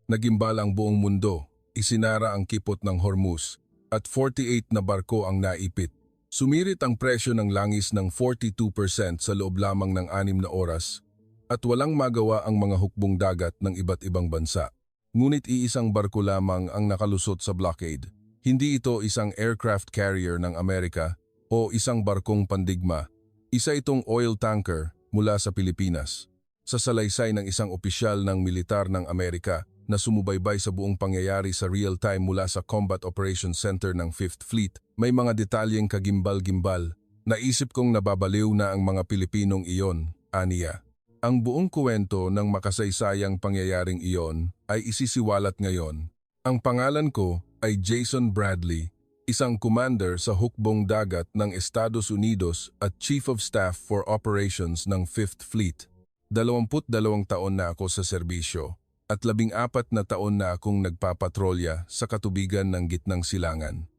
Nagimbal ang buong mundo, isinara ang kipot ng Hormuz, at 48 na barko ang naipit. Sumirit ang presyo ng langis ng 42% sa loob lamang ng 6 na oras, at walang magawa ang mga hukbong dagat ng iba't ibang bansa. Ngunit iisang barko lamang ang nakalusot sa blockade. Hindi ito isang aircraft carrier ng Amerika o isang barkong pandigma. Isa itong oil tanker mula sa Pilipinas. Sa salaysay ng isang opisyal ng militar ng Amerika na sumubaybay sa buong pangyayari sa real-time mula sa Combat Operations Center ng 5th Fleet, may mga detalyeng kagimbal-gimbal. Naisip kong nababaliw na ang mga Pilipinong iyon, aniya. Ang buong kwento ng makasaysayang pangyayaring iyon ay isisiwalat ngayon. Ang pangalan ko ay Jason Bradley, isang commander sa hukbong dagat ng Estados Unidos at Chief of Staff for Operations ng 5th Fleet. 22 taon na ako sa serbisyo at 14 na taon na akong nagpapatrolya sa katubigan ng Gitnang Silangan.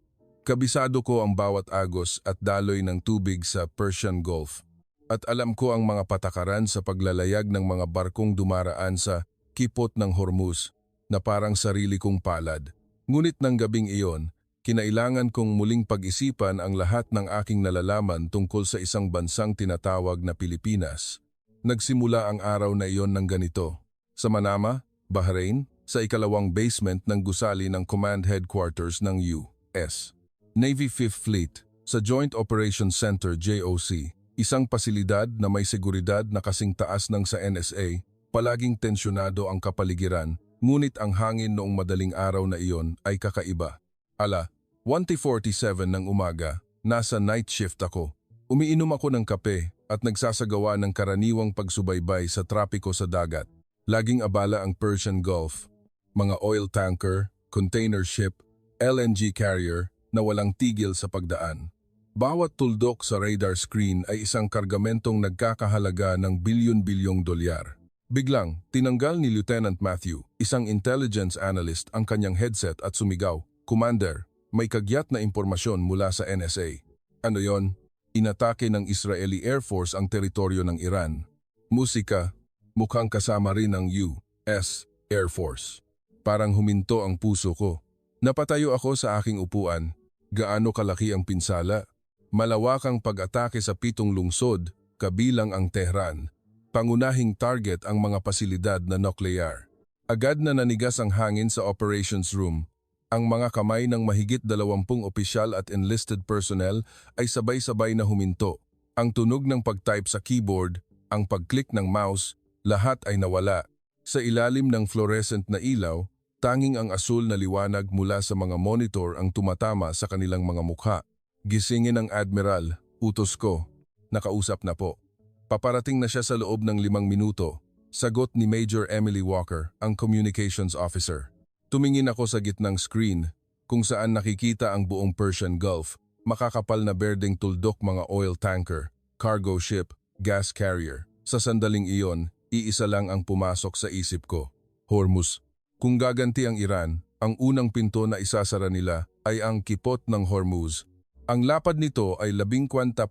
Kabisado ko ang bawat agos at daloy ng tubig sa Persian Gulf. At alam ko ang mga patakaran sa paglalayag ng mga barkong dumaraan sa kipot ng Hormuz na parang sarili kong palad. Ngunit ng gabing iyon, kinailangan kong muling pag-isipan ang lahat ng aking nalalaman tungkol sa isang bansang tinatawag na Pilipinas. Nagsimula ang araw na iyon ng ganito. Sa Manama, Bahrain, sa ikalawang basement ng gusali ng Command Headquarters ng U.S. Navy 5th Fleet, sa Joint Operations Center JOC. Isang pasilidad na may seguridad na kasing taas ng sa NSA, palaging tensyonado ang kapaligiran, ngunit ang hangin noong madaling araw na iyon ay kakaiba. 1:47 ng umaga, nasa night shift ako. Umiinom ako ng kape at nagsasagawa ng karaniwang pagsubaybay sa trapiko sa dagat. Laging abala ang Persian Gulf, mga oil tanker, container ship, LNG carrier na walang tigil sa pagdaan. Bawat tuldok sa radar screen ay isang kargamentong nagkakahalaga ng bilyon-bilyong dolyar. Biglang, tinanggal ni Lieutenant Matthew, isang intelligence analyst, ang kanyang headset at sumigaw, "Commander, may kagyat na impormasyon mula sa NSA." Ano yon? Inatake ng Israeli Air Force ang teritoryo ng Iran. Musika, mukhang kasama rin ng U.S. Air Force. Parang huminto ang puso ko. Napatayo ako sa aking upuan. Gaano kalaki ang pinsala? Malawakang pag-atake sa 7 lungsod, kabilang ang Tehran. Pangunahing target ang mga pasilidad na nuklear. Agad na nanigas ang hangin sa operations room. Ang mga kamay ng mahigit 20 opisyal at enlisted personnel ay sabay-sabay na huminto. Ang tunog ng pag-type sa keyboard, ang pag-click ng mouse, lahat ay nawala. Sa ilalim ng fluorescent na ilaw, tanging ang asul na liwanag mula sa mga monitor ang tumatama sa kanilang mga mukha. Gisingin ang Admiral, utos ko. Nakausap na po. Paparating na siya sa loob ng 5 minuto. Sagot ni Major Emily Walker, ang communications officer. Tumingin ako sa gitnang screen, kung saan nakikita ang buong Persian Gulf, makakapal na berdeng tuldok, mga oil tanker, cargo ship, gas carrier. Sa sandaling iyon, iisa lang ang pumasok sa isip ko. Hormuz. Kung gaganti ang Iran, ang unang pinto na isasara nila ay ang kipot ng Hormuz. Ang lapad nito ay 14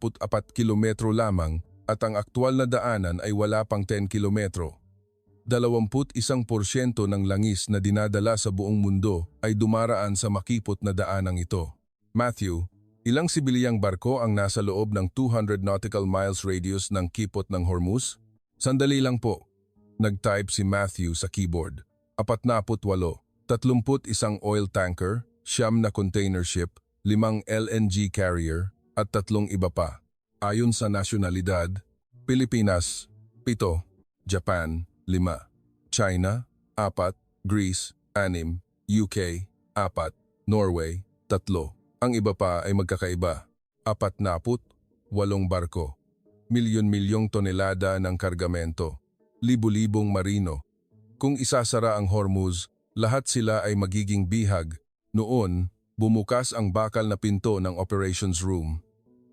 kilometro lamang at ang aktwal na daanan ay wala pang 10 kilometro. 21% ng langis na dinadala sa buong mundo ay dumaraan sa makipot na daanang ito. Matthew, ilang sibiliyang barko ang nasa loob ng 200 nautical miles radius ng kipot ng Hormuz? Sandali lang po. Nag-type si Matthew sa keyboard. 48, 31 oil tanker, 9 na container ship, 5 LNG carrier, at 3 iba pa. Ayon sa nasyonalidad, Pilipinas, 7, Japan, 5, China, 4, Greece, 6, UK, 4, Norway, 3. Ang iba pa ay magkakaiba. 48 barko, milyon-milyong tonelada ng kargamento, libu-libong marino. Kung isasara ang Hormuz, lahat sila ay magiging bihag. Noon, bumukas ang bakal na pinto ng operations room.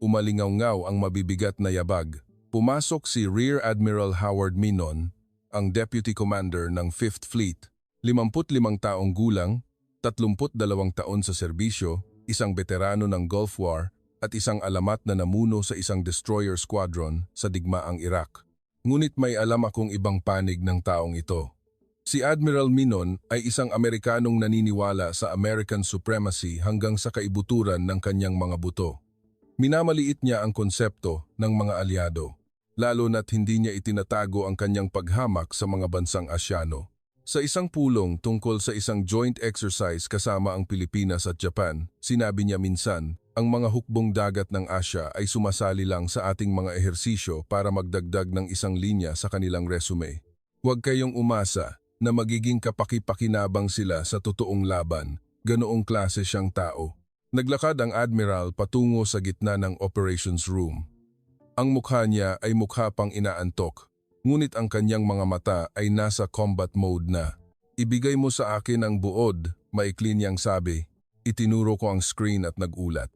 Umalingaw-ngaw ang mabibigat na yabag. Pumasok si Rear Admiral Howard Minon, ang Deputy Commander ng 5th Fleet. 55 taong gulang, 32 taon sa serbisyo, isang veterano ng Gulf War at isang alamat na namuno sa isang destroyer squadron sa digmaang Iraq. Ngunit may alam akong ibang panig ng taong ito. Si Admiral Minon ay isang Amerikanong naniniwala sa American supremacy hanggang sa kaibuturan ng kanyang mga buto. Minamaliit niya ang konsepto ng mga alyado, lalo na't hindi niya itinatago ang kanyang paghamak sa mga bansang Asyano. Sa isang pulong tungkol sa isang joint exercise kasama ang Pilipinas at Japan, sinabi niya minsan, ang mga hukbong dagat ng Asya ay sumasali lang sa ating mga ehersisyo para magdagdag ng isang linya sa kanilang resume. Huwag kayong umasa na magiging kapaki-pakinabang sila sa totoong laban, ganoong klase siyang tao. Naglakad ang Admiral patungo sa gitna ng operations room. Ang mukha niya ay mukha pang inaantok, ngunit ang kanyang mga mata ay nasa combat mode na. Ibigay mo sa akin ang buod, maikli niyang sabi. Itinuro ko ang screen at nagulat.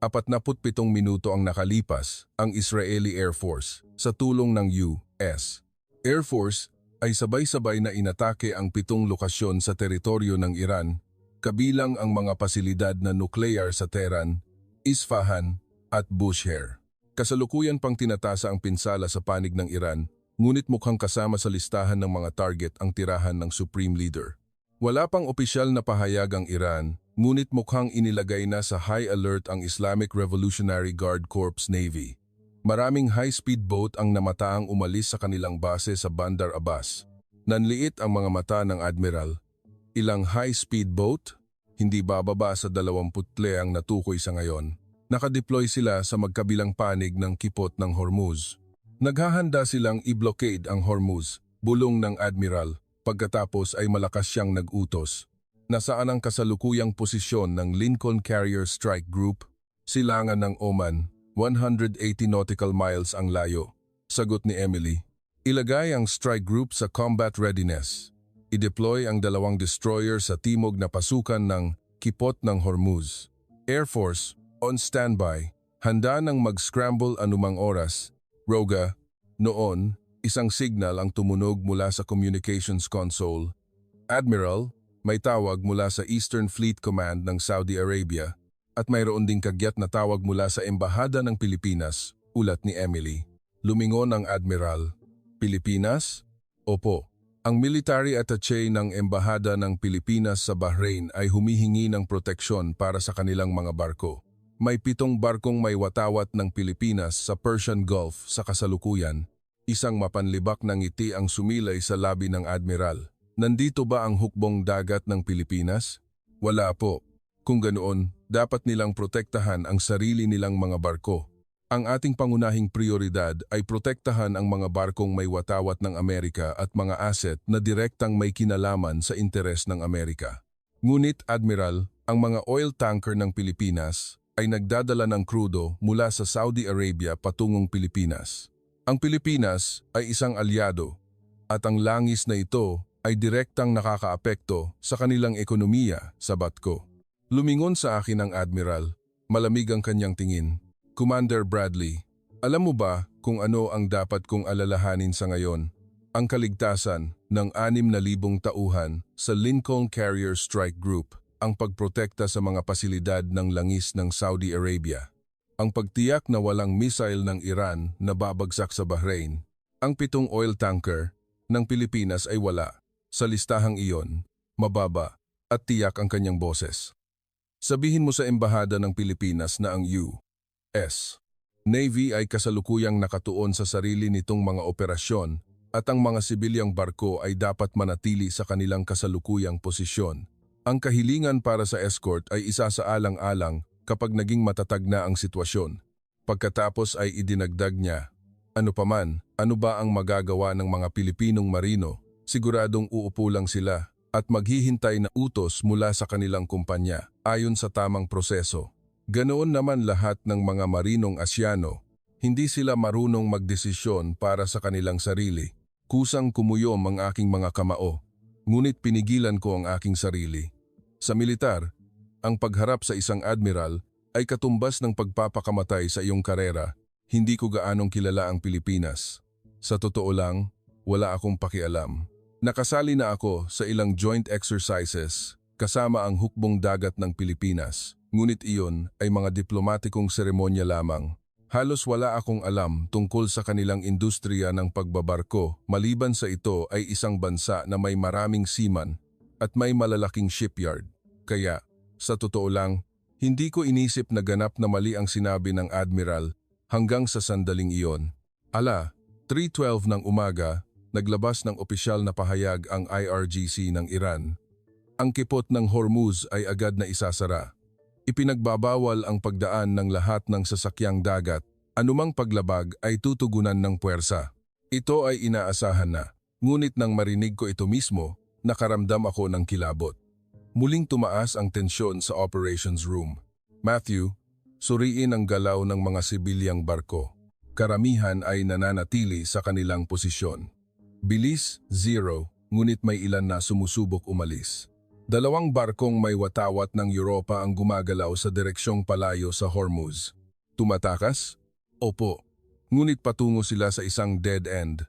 47 minuto ang nakalipas, ang Israeli Air Force, sa tulong ng US Air Force, ay sabay-sabay na inatake ang 7 lokasyon sa teritoryo ng Iran, kabilang ang mga pasilidad na nuclear sa Tehran, Isfahan at Bushehr. Kasalukuyan pang tinatasa ang pinsala sa panig ng Iran, ngunit mukhang kasama sa listahan ng mga target ang tirahan ng Supreme Leader. Wala pang opisyal na pahayag ang Iran, ngunit mukhang inilagay na sa high alert ang Islamic Revolutionary Guard Corps Navy. Maraming high-speed boat ang namataang umalis sa kanilang base sa Bandar Abbas. Nanliit ang mga mata ng Admiral. Ilang high-speed boat? Hindi bababa sa 20 ang natukoy sa ngayon. Nakadeploy sila sa magkabilang panig ng kipot ng Hormuz. Naghahanda silang i-blockade ang Hormuz, bulong ng Admiral, pagkatapos ay malakas siyang nag-utos. Nasaan ang kasalukuyang posisyon ng Lincoln Carrier Strike Group? Silangan ng Oman. 180 nautical miles ang layo. Sagot ni Emily. Ilagay ang strike group sa combat readiness. I-deploy ang 2 destroyer sa timog na pasukan ng kipot ng Hormuz. Air Force, on standby, handa nang mag-scramble anumang oras. Roga, noon, isang signal ang tumunog mula sa communications console. Admiral, may tawag mula sa Eastern Fleet Command ng Saudi Arabia. At mayroon ding kagyat na tawag mula sa Embahada ng Pilipinas, ulat ni Emily. Lumingon ang Admiral. Pilipinas? Opo. Ang military attaché ng Embahada ng Pilipinas sa Bahrain ay humihingi ng proteksyon para sa kanilang mga barko. May 7 barkong may watawat ng Pilipinas sa Persian Gulf sa kasalukuyan. Isang mapanlibak na ngiti ang sumilay sa labi ng Admiral. Nandito ba ang hukbong dagat ng Pilipinas? Wala po. Kung ganoon, dapat nilang protektahan ang sarili nilang mga barko. Ang ating pangunahing prioridad ay protektahan ang mga barkong may watawat ng Amerika at mga asset na direktang may kinalaman sa interes ng Amerika. Ngunit, Admiral, ang mga oil tanker ng Pilipinas ay nagdadala ng krudo mula sa Saudi Arabia patungong Pilipinas. Ang Pilipinas ay isang alyado at ang langis na ito ay direktang nakakaapekto sa kanilang ekonomiya, sabat ko. Lumingon sa akin ang Admiral. Malamig ang kanyang tingin. Commander Bradley, alam mo ba kung ano ang dapat kong alalahanin sa ngayon? Ang kaligtasan ng 6,000 tauhan sa Lincoln Carrier Strike Group, ang pagprotekta sa mga pasilidad ng langis ng Saudi Arabia, ang pagtiyak na walang missile ng Iran na babagsak sa Bahrain, ang 7 oil tanker ng Pilipinas ay wala. Sa listahang iyon, mababa at tiyak ang kanyang boses. Sabihin mo sa Embahada ng Pilipinas na ang US Navy ay kasalukuyang nakatuon sa sarili nitong mga operasyon at ang mga sibilyang barko ay dapat manatili sa kanilang kasalukuyang posisyon. Ang kahilingan para sa escort ay isa sa alang-alang kapag naging matatag na ang sitwasyon. Pagkatapos ay idinagdag niya, ano paman, ano ba ang magagawa ng mga Pilipinong marino? Siguradong uupo lang sila at maghihintay na utos mula sa kanilang kumpanya ayon sa tamang proseso. Ganoon naman lahat ng mga marinong Asyano, hindi sila marunong magdesisyon para sa kanilang sarili. Kusang kumuyom ang aking mga kamao, ngunit pinigilan ko ang aking sarili. Sa militar, ang pagharap sa isang admiral ay katumbas ng pagpapakamatay sa iyong karera. Hindi ko gaanong kilala ang Pilipinas. Sa totoo lang, wala akong pakialam. Nakasali na ako sa ilang joint exercises kasama ang hukbong dagat ng Pilipinas, ngunit iyon ay mga diplomatikong seremonya lamang. Halos wala akong alam tungkol sa kanilang industriya ng pagbabarko maliban sa ito ay isang bansa na may maraming seaman at may malalaking shipyard. Kaya, sa totoo lang, hindi ko inisip na ganap na mali ang sinabi ng Admiral hanggang sa sandaling iyon. 3:12 ng umaga, naglabas ng opisyal na pahayag ang IRGC ng Iran. Ang kipot ng Hormuz ay agad na isasara. Ipinagbabawal ang pagdaan ng lahat ng sasakyang dagat. Anumang paglabag ay tutugunan ng puwersa. Ito ay inaasahan na. Ngunit nang marinig ko ito mismo, nakaramdam ako ng kilabot. Muling tumaas ang tensyon sa operations room. Matthew, suriin ang galaw ng mga sibilyang barko. Karamihan ay nananatili sa kanilang posisyon. Bilis, 0, ngunit may ilan na sumusubok umalis. 2 barkong may watawat ng Europa ang gumagalaw sa direksyong palayo sa Hormuz. Tumatakas? Opo. Ngunit patungo sila sa isang dead end.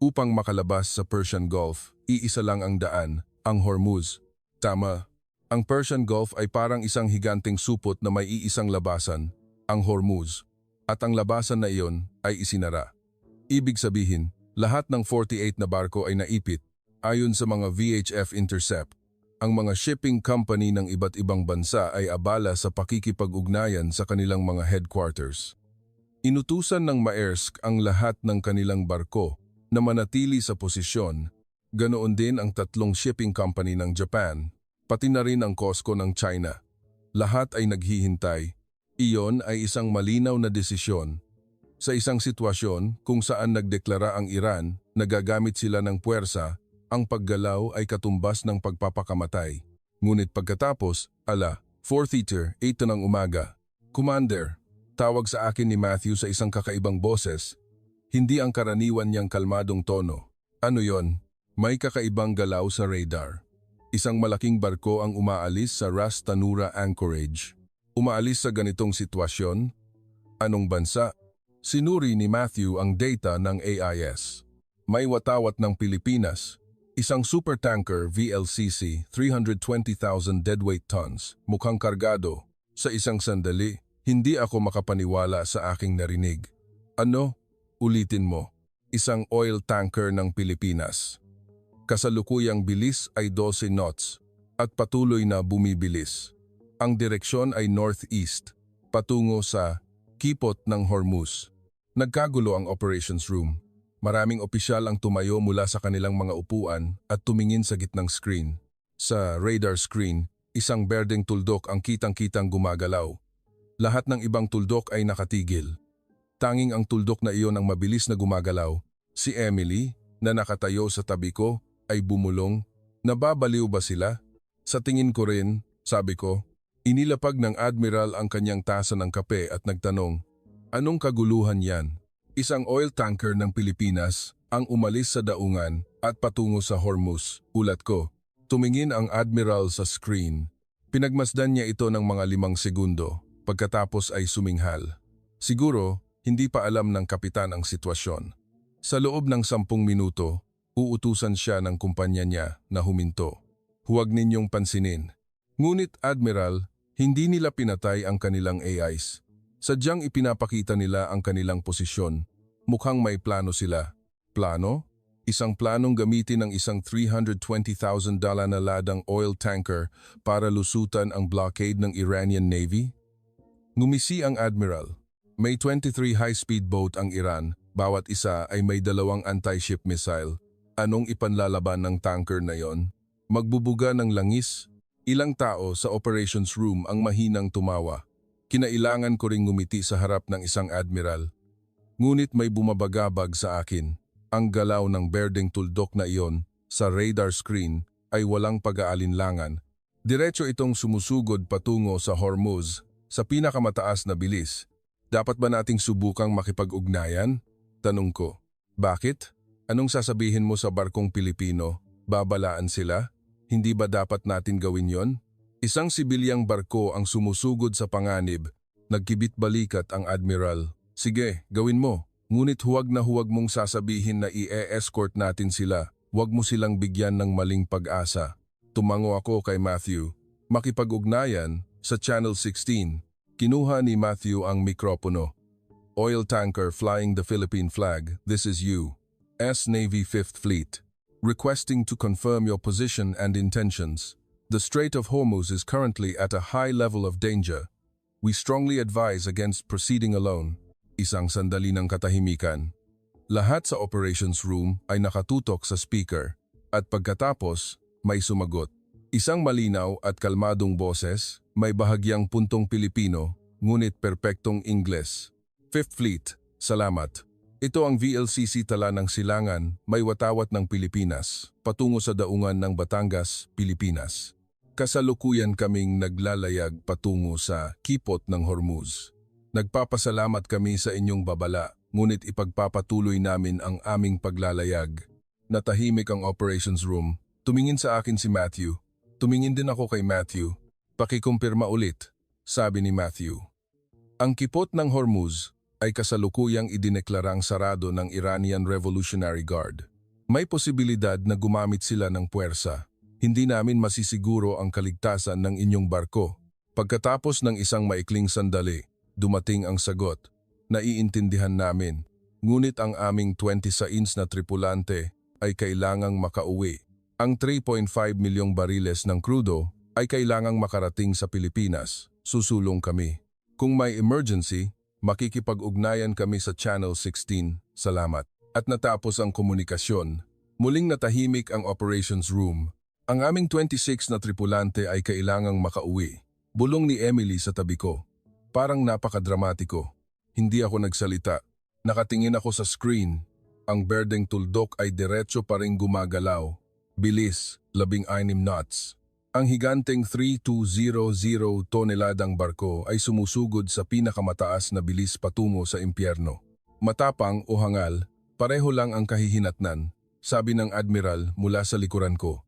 Upang makalabas sa Persian Gulf, iisa lang ang daan, ang Hormuz. Tama. Ang Persian Gulf ay parang isang higanting supot na may iisang labasan, ang Hormuz. At ang labasan na iyon ay isinara. Ibig sabihin, lahat ng 48 na barko ay naipit, ayon sa mga VHF Intercept. Ang mga shipping company ng iba't ibang bansa ay abala sa pakikipag-ugnayan sa kanilang mga headquarters. Inutusan ng Maersk ang lahat ng kanilang barko na manatili sa posisyon, ganoon din ang 3 shipping company ng Japan, pati na rin ang COSCO ng China. Lahat ay naghihintay. Iyon ay isang malinaw na desisyon. Sa isang sitwasyon kung saan nagdeklara ang Iran na gagamit sila ng puwersa, ang paggalaw ay katumbas ng pagpapakamatay. Ngunit pagkatapos, 4:08 ng umaga, Commander, tawag sa akin ni Matthew sa isang kakaibang boses. Hindi ang karaniwan niyang kalmadong tono. Ano yon? May kakaibang galaw sa radar. Isang malaking barko ang umaalis sa Ras Tanura Anchorage. Umaalis sa ganitong sitwasyon? Anong bansa? Sinuri ni Matthew ang data ng AIS. May watawat ng Pilipinas. Isang supertanker VLCC 320,000 deadweight tons, mukhang kargado. Sa isang sandali, hindi ako makapaniwala sa aking narinig. Ano? Ulitin mo. Isang oil tanker ng Pilipinas. Kasalukuyang bilis ay 12 knots at patuloy na bumibilis. Ang direksyon ay northeast, patungo sa kipot ng Hormuz. Nagkagulo ang operations room. Maraming opisyal ang tumayo mula sa kanilang mga upuan at tumingin sa gitnang screen. Sa radar screen, isang berdeng tuldok ang kitang-kitang gumagalaw. Lahat ng ibang tuldok ay nakatigil. Tanging ang tuldok na iyon ang mabilis na gumagalaw. Si Emily, na nakatayo sa tabi ko, ay bumulong. Nababaliw ba sila? Sa tingin ko rin, sabi ko. Inilapag ng Admiral ang kanyang tasa ng kape at nagtanong, anong kaguluhan yan? Isang oil tanker ng Pilipinas ang umalis sa daungan at patungo sa Hormuz, ulat ko. Tumingin ang Admiral sa screen. Pinagmasdan niya ito ng mga 5 segundo, pagkatapos ay suminghal. Siguro, hindi pa alam ng kapitan ang sitwasyon. Sa loob ng 10 minuto, uutusan siya ng kumpanya niya na huminto. Huwag ninyong pansinin. Ngunit Admiral, hindi nila pinatay ang kanilang AIs. Sadyang ipinapakita nila ang kanilang posisyon. Mukhang may plano sila. Plano? Isang planong gamitin ng isang $320,000 na ladang oil tanker para lusutan ang blockade ng Iranian Navy? Ngumisi ang Admiral. May 23 high-speed boat ang Iran, bawat isa ay may 2 anti-ship missile. Anong ipanlalaban ng tanker na yon? Magbubuga ng langis? Ilang tao sa operations room ang mahinang tumawa. Kinailangan ko ring ngumiti sa harap ng isang admiral. Ngunit may bumabagabag sa akin. Ang galaw ng berdeng tuldok na iyon sa radar screen ay walang pag-aalinlangan. Diretso itong sumusugod patungo sa Hormuz sa pinakamataas na bilis. Dapat ba nating subukang makipag-ugnayan? Tanong ko. Bakit? Anong sasabihin mo sa barkong Pilipino? Babalaan sila? Hindi ba dapat natin gawin yon? Isang sibilyang barko ang sumusugod sa panganib. Nagkibit-balikat ang admiral. Sige, gawin mo. Ngunit huwag mong sasabihin na i-escort natin sila. Huwag mo silang bigyan ng maling pag-asa. Tumango ako kay Matthew. Makipag-ugnayan sa Channel 16. Kinuha ni Matthew ang mikropono. oil tanker flying the Philippine flag, this is U.S. Navy 5th Fleet. Requesting to confirm your position and intentions. The Strait of Hormuz is currently at a high level of danger. We strongly advise against proceeding alone. Isang sandali ng katahimikan. Lahat sa operations room ay nakatutok sa speaker at pagkatapos may sumagot. Isang malinaw at kalmadong boses, may bahagyang puntong Pilipino, ngunit perpektong Ingles. 5th Fleet, salamat. Ito ang VLCC Tala ng Silangan, may watawat ng Pilipinas, patungo sa daungan ng Batangas, Pilipinas. Kasalukuyan kaming naglalayag patungo sa Kipot ng Hormuz. Nagpapasalamat kami sa inyong babala, ngunit ipagpapatuloy namin ang aming paglalayag. Natahimik ang operations room. Tumingin sa akin si Matthew. Tumingin din ako kay Matthew. Pakikumpirma ulit, sabi ni Matthew. Ang Kipot ng Hormuz ay kasalukuyang idineklarang sarado ng Iranian Revolutionary Guard. May posibilidad na gumamit sila ng puwersa. Hindi namin masisiguro ang kaligtasan ng inyong barko. Pagkatapos ng isang maikling sandali, dumating ang sagot. Naiintindihan namin, ngunit ang aming 26 na tripulante ay kailangang makauwi. Ang 3.5 milyong bariles ng krudo ay kailangang makarating sa Pilipinas. Susulong kami. Kung may emergency, makikipag-ugnayan kami sa Channel 16. Salamat. At natapos ang komunikasyon. Muling natahimik ang operations room. Ang aming 26 na tripulante ay kailangang makauwi. Bulong ni Emily sa tabi ko. Parang napakadramatiko. Hindi ako nagsalita. Nakatingin ako sa screen. Ang berdeng tuldok ay diretso pa ring gumagalaw. Bilis, 16 knots. Ang higanteng 3200 toneladang barko ay sumusugod sa pinakamataas na bilis patungo sa impyerno. Matapang o hangal, pareho lang ang kahihinatnan, sabi ng Admiral mula sa likuran ko.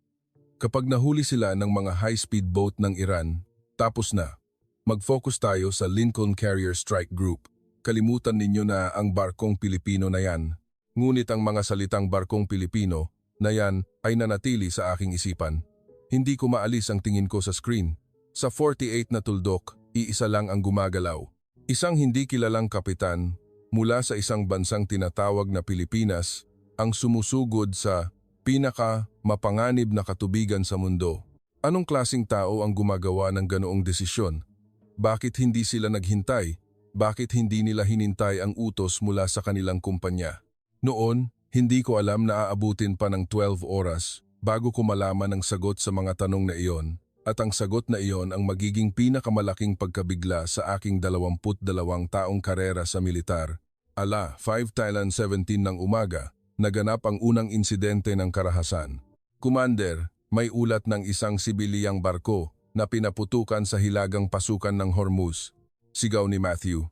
Kapag nahuli sila ng mga high-speed boat ng Iran, tapos na. Mag-focus tayo sa Lincoln Carrier Strike Group. Kalimutan ninyo na ang barkong Pilipino na yan. Ngunit ang mga salitang barkong Pilipino na yan ay nanatili sa aking isipan. Hindi ko maalis ang tingin ko sa screen. Sa 48 na tuldok, iisa lang ang gumagalaw. Isang hindi kilalang kapitan mula sa isang bansang tinatawag na Pilipinas ang sumusugod sa pinaka-mapanganib na katubigan sa mundo. Anong klasing tao ang gumagawa ng ganoong desisyon? Bakit hindi sila naghintay? Bakit hindi nila hinintay ang utos mula sa kanilang kumpanya? Noon, hindi ko alam na aabutin pa ng 12 oras bago ko malaman ang sagot sa mga tanong na iyon, at ang sagot na iyon ang magiging pinakamalaking pagkabigla sa aking 22 taong karera sa militar. 5 Thailand 17 ng umaga, naganap ang unang insidente ng karahasan. Commander, may ulat ng isang sibiliyang barko na pinaputukan sa hilagang pasukan ng Hormuz. Sigaw ni Matthew.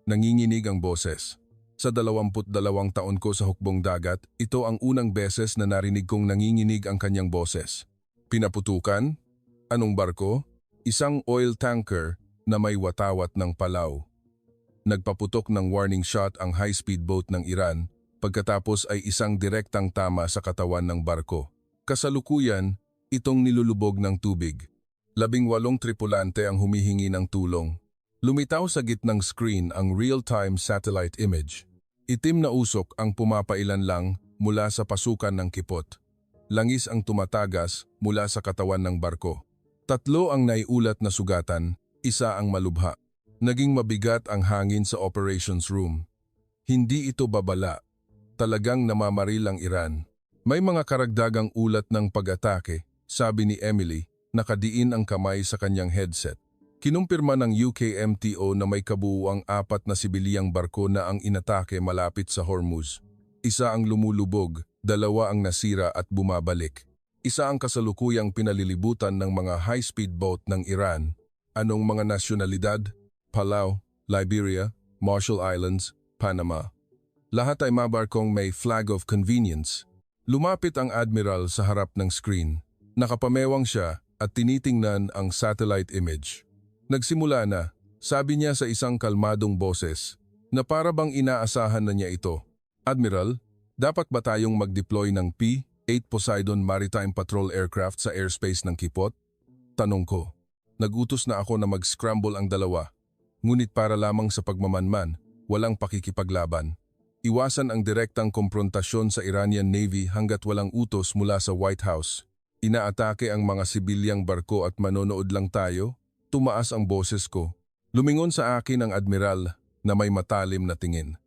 Nanginginig ang boses. Sa 22 taon ko sa hukbong dagat, ito ang unang beses na narinig kong nanginginig ang kanyang boses. Pinaputukan? Anong barko? Isang oil tanker na may watawat ng Palau. Nagpaputok ng warning shot ang high-speed boat ng Iran, pagkatapos ay isang direktang tama sa katawan ng barko. Kasalukuyan, itong nilulubog ng tubig. 18 tripulante ang humihingi ng tulong. Lumitaw sa gitnang screen ang real-time satellite image. Itim na usok ang pumapailan lang mula sa pasukan ng Kipot. Langis ang tumatagas mula sa katawan ng barko. 3 ang naiulat na sugatan, 1 ang malubha. Naging mabigat ang hangin sa operations room. Hindi ito babala. Talagang namamaril ang Iran. May mga karagdagang ulat ng pag-atake, sabi ni Emily, nakadiin ang kamay sa kanyang headset. Kinumpirma ng UKMTO na may kabuuang 4 na sibiliyang barko na ang inatake malapit sa Hormuz. 1 ang lumulubog, 2 ang nasira at bumabalik. 1 ang kasalukuyang pinalilibutan ng mga high-speed boat ng Iran. Anong mga nasyonalidad? Palau, Liberia, Marshall Islands, Panama. Lahat ay mabarkong may flag of convenience. Lumapit ang admiral sa harap ng screen. Nakapamewang siya at tinitingnan ang satellite image. Nagsimula na, sabi niya sa isang kalmadong boses, na para bang inaasahan na niya ito. Admiral, dapat ba tayong mag-deploy ng P-8 Poseidon Maritime Patrol Aircraft sa airspace ng Kipot? Tanong ko. Nagutos na ako na mag-scramble ang dalawa. Ngunit para lamang sa pagmamanman, walang pakikipaglaban. Iwasan ang direktang komprontasyon sa Iranian Navy hanggat walang utos mula sa White House. Inaatake ang mga sibilyang barko at manonood lang tayo? Tumaas ang boses ko. Lumingon sa akin ang admiral na may matalim na tingin.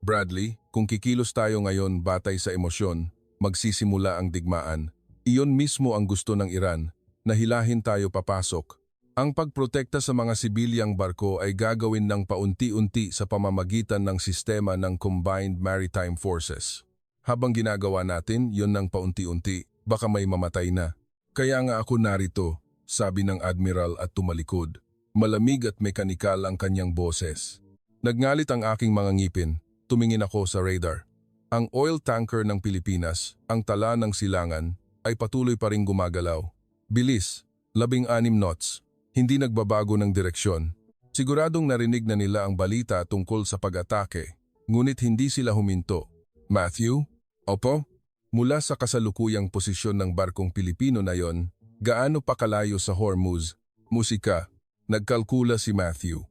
Bradley, kung kikilos tayo ngayon batay sa emosyon, magsisimula ang digmaan. Iyon mismo ang gusto ng Iran, na hilahin tayo papasok. Ang pagprotekta sa mga sibilyang barko ay gagawin ng paunti-unti sa pamamagitan ng sistema ng Combined Maritime Forces. Habang ginagawa natin yun ng paunti-unti, baka may mamatay na. Kaya nga ako narito, sabi ng admiral at tumalikod. Malamig at mekanikal ang kanyang boses. Nagngalit ang aking mga ngipin, tumingin ako sa radar. Ang oil tanker ng Pilipinas, ang tala ng silangan, ay patuloy pa ring gumagalaw. Bilis, 16 knots. Hindi nagbabago ng direksyon. Siguradong narinig na nila ang balita tungkol sa pag-atake, ngunit hindi sila huminto. Matthew? Opo? Mula sa kasalukuyang posisyon ng barkong Pilipino na yon, gaano pa kalayo sa Hormuz? Musika. Nagkalkula si Matthew.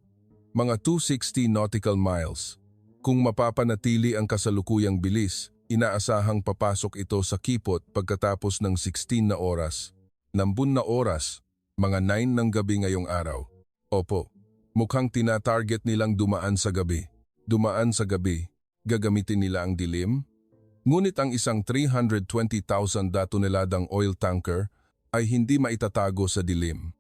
Mga 260 nautical miles. Kung mapapanatili ang kasalukuyang bilis, inaasahang papasok ito sa Kipot pagkatapos ng 16 na oras. 60 na oras. Mga 9 ng gabi ngayong araw. Opo, mukhang tina-target nilang dumaan sa gabi. Dumaan sa gabi, gagamitin nila ang dilim? Ngunit ang isang 320,000 toneladang oil tanker ay hindi maitatago sa dilim.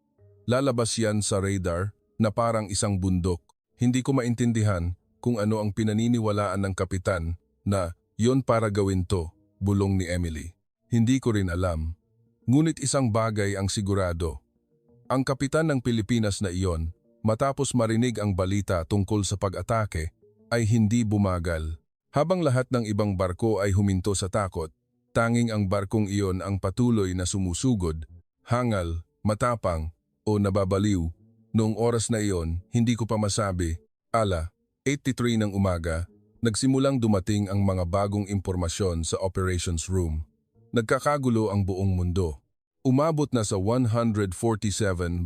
Lalabas yan sa radar na parang isang bundok. Hindi ko maintindihan kung ano ang pinaniniwalaan ng kapitan na yon para gawin to, bulong ni Emily. Hindi ko rin alam. Ngunit isang bagay ang sigurado. Ang kapitan ng Pilipinas na iyon, matapos marinig ang balita tungkol sa pag-atake, ay hindi bumagal. Habang lahat ng ibang barko ay huminto sa takot, tanging ang barkong iyon ang patuloy na sumusugod, hangal, matapang, o nababaliw. Noong oras na iyon, hindi ko pa masabi. 8:03 ng umaga, nagsimulang dumating ang mga bagong impormasyon sa operations room. Nagkakagulo ang buong mundo. Umabot na sa 147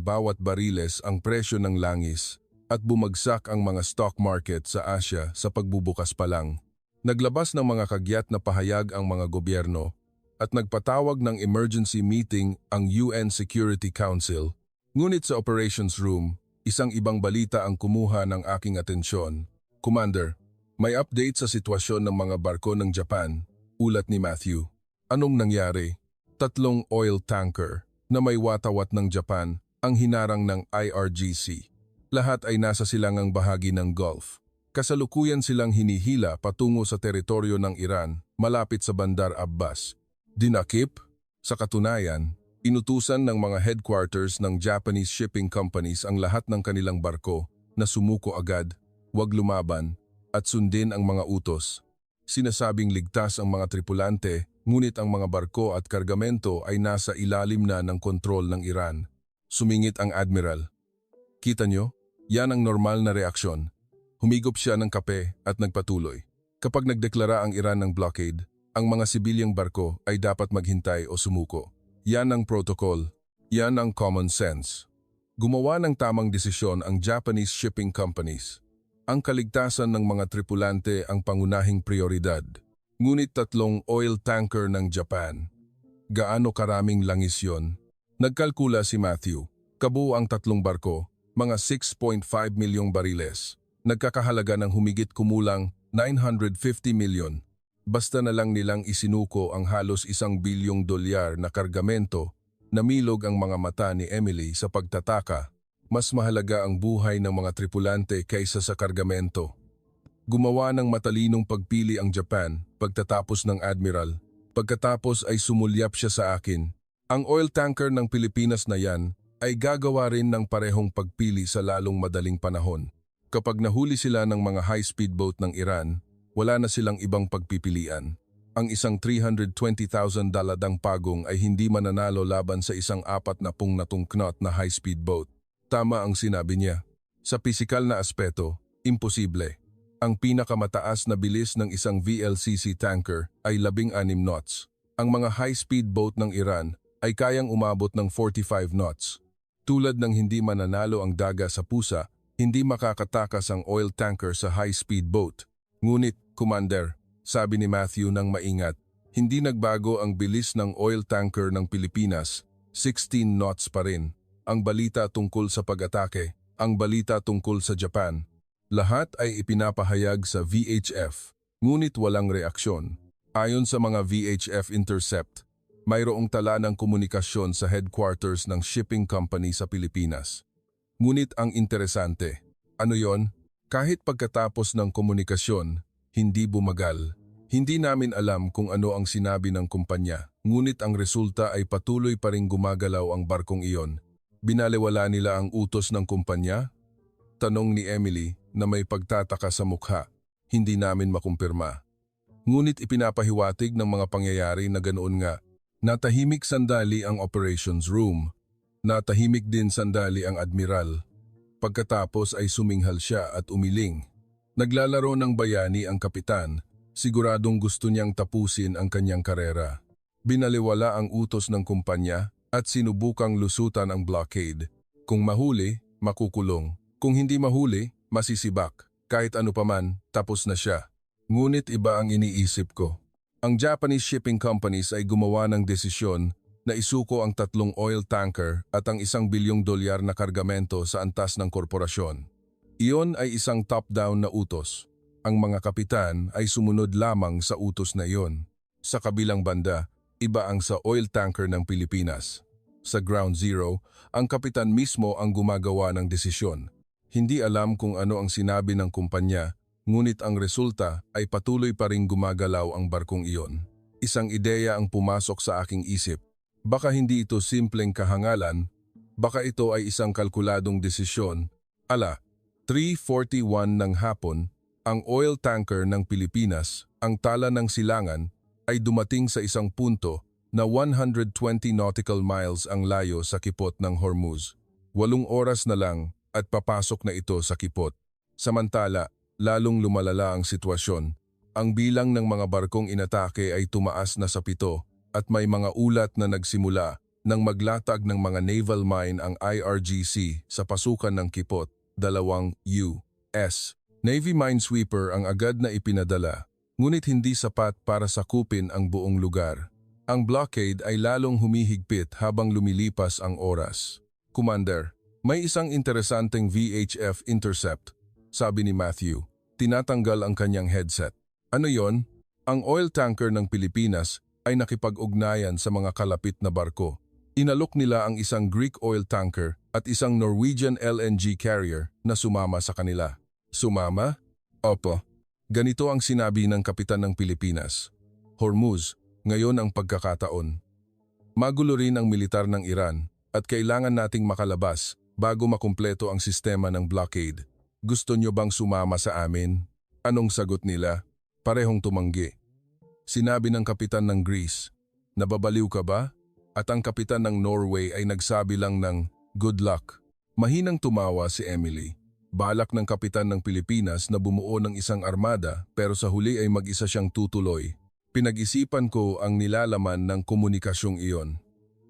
bawat bariles ang presyo ng langis at bumagsak ang mga stock market sa Asia sa pagbubukas pa lang. Naglabas ng mga kagyat na pahayag ang mga gobyerno at nagpatawag ng emergency meeting ang UN Security Council. Ngunit sa operations room, isang ibang balita ang kumuha ng aking atensyon. Commander, may update sa sitwasyon ng mga barko ng Japan, ulat ni Matthew. Anong nangyari? 3 oil tanker na may watawat ng Japan ang hinarang ng IRGC. Lahat ay nasa silangang bahagi ng Gulf. Kasalukuyan silang hinihila patungo sa teritoryo ng Iran malapit sa Bandar Abbas. Dinakip? Sa katunayan, inutusan ng mga headquarters ng Japanese shipping companies ang lahat ng kanilang barko na sumuko agad, huwag lumaban, at sundin ang mga utos. Sinasabing ligtas ang mga tripulante, ngunit ang mga barko at kargamento ay nasa ilalim na ng kontrol ng Iran. Sumingit ang admiral. Kita nyo? Yan ang normal na reaksyon. Humigop siya ng kape at nagpatuloy. Kapag nagdeklara ang Iran ng blockade, ang mga sibilyang barko ay dapat maghintay o sumuko. Yan ang protocol. Yan ang common sense. Gumawa ng tamang desisyon ang Japanese shipping companies. Ang kaligtasan ng mga tripulante ang pangunahing prioridad. Ngunit 3 oil tanker ng Japan. Gaano karaming langis yon? Nagkalkula si Matthew. Kabuo ang 3 barko, mga 6.5 milyong bariles. Nagkakahalaga ng humigit kumulang 950 milyon. Basta na lang nilang isinuko ang halos $1 bilyong na kargamento, namilog ang mga mata ni Emily sa pagtataka. Mas mahalaga ang buhay ng mga tripulante kaysa sa kargamento. Gumawa ng matalinong pagpili ang Japan pagtatapos ng admiral. Pagkatapos ay sumulyap siya sa akin. Ang oil tanker ng Pilipinas na yan ay gagawa rin ng parehong pagpili sa lalong madaling panahon. Kapag nahuli sila ng mga high-speed boat ng Iran, wala na silang ibang pagpipilian. Ang isang 320,000 daladang pagong ay hindi mananalo laban sa isang 40 knot na high-speed boat. Tama ang sinabi niya. Sa pisikal na aspeto, imposible. Ang pinakamataas na bilis ng isang VLCC tanker ay 16 knots. Ang mga high-speed boat ng Iran ay kayang umabot ng 45 knots. Tulad ng hindi mananalo ang daga sa pusa, Hindi makakatakas ang oil tanker sa high-speed boat. Ngunit, Commander, sabi ni Matthew ng maingat, hindi nagbago ang bilis ng oil tanker ng Pilipinas, 16 knots pa rin. Ang balita tungkol sa pag-atake, ang balita tungkol sa Japan, lahat ay ipinapahayag sa VHF, ngunit walang reaksyon. Ayon sa mga VHF intercept, mayroong tala ng komunikasyon sa headquarters ng shipping company sa Pilipinas. Ngunit ang interesante, ano yon? Kahit pagkatapos ng komunikasyon, hindi bumagal. Hindi namin alam kung ano ang sinabi ng kumpanya, ngunit ang resulta ay patuloy pa ring gumagalaw ang barkong iyon. Binalewala nila ang utos ng kumpanya? Tanong ni Emily na may pagtataka sa mukha. Hindi namin makumpirma. Ngunit ipinapahiwatig ng mga pangyayari na ganoon nga. Natahimik sandali ang operations room. Natahimik din sandali ang admiral. Pagkatapos ay suminghal siya at umiling. Naglalaro ng bayani ang kapitan, siguradong gusto niyang tapusin ang kanyang karera. Binaliwala ang utos ng kumpanya at sinubukang lusutan ang blockade. Kung mahuli, makukulong. Kung hindi mahuli, masisibak. Kahit ano paman, tapos na siya. Ngunit iba ang iniisip ko. Ang Japanese shipping companies ay gumawa ng desisyon na isuko ang 3 oil tanker at ang $1 bilyong na kargamento sa antas ng korporasyon. Iyon ay isang top-down na utos. Ang mga kapitan ay sumunod lamang sa utos na iyon. Sa kabilang banda, iba ang sa oil tanker ng Pilipinas. Sa ground zero, ang kapitan mismo ang gumagawa ng desisyon. Hindi alam kung ano ang sinabi ng kumpanya, ngunit ang resulta ay patuloy pa ring gumagalaw ang barkong iyon. Isang ideya ang pumasok sa aking isip. Baka hindi ito simpleng kahangalan, baka ito ay isang kalkuladong desisyon. 3:41 ng hapon, ang oil tanker ng Pilipinas, ang tala ng silangan, ay dumating sa isang punto na 120 nautical miles ang layo sa kipot ng Hormuz. 8 oras na lang at papasok na ito sa kipot. Samantala, lalong lumalala ang sitwasyon. Ang bilang ng mga barkong inatake ay tumaas na sa 7 at may mga ulat na nagsimula nang maglatag ng mga naval mine ang IRGC sa pasukan ng kipot, 2 U.S. Navy minesweeper ang agad na ipinadala, ngunit hindi sapat para sakupin ang buong lugar. Ang blockade ay lalong humihigpit habang lumilipas ang oras. Commander, may isang interesanteng VHF intercept, sabi ni Matthew. Tinatanggal ang kanyang headset. Ano yon? Ang oil tanker ng Pilipinas ay nakipag-ugnayan sa mga kalapit na barko. Inalok nila ang isang Greek oil tanker at isang Norwegian LNG carrier na sumama sa kanila. Sumama? Opo. Ganito ang sinabi ng kapitan ng Pilipinas. Hormuz, ngayon ang pagkakataon. Magulo rin ang militar ng Iran at kailangan nating makalabas bago makumpleto ang sistema ng blockade. Gusto nyo bang sumama sa amin? Anong sagot nila? Parehong tumanggi. Sinabi ng kapitan ng Greece, nababaliw ka ba? At ang kapitan ng Norway ay nagsabi lang ng, good luck. Mahinang tumawa si Emily. Balak ng kapitan ng Pilipinas na bumuo ng isang armada pero sa huli ay mag-isa siyang tutuloy. Pinag-isipan ko ang nilalaman ng komunikasyong iyon.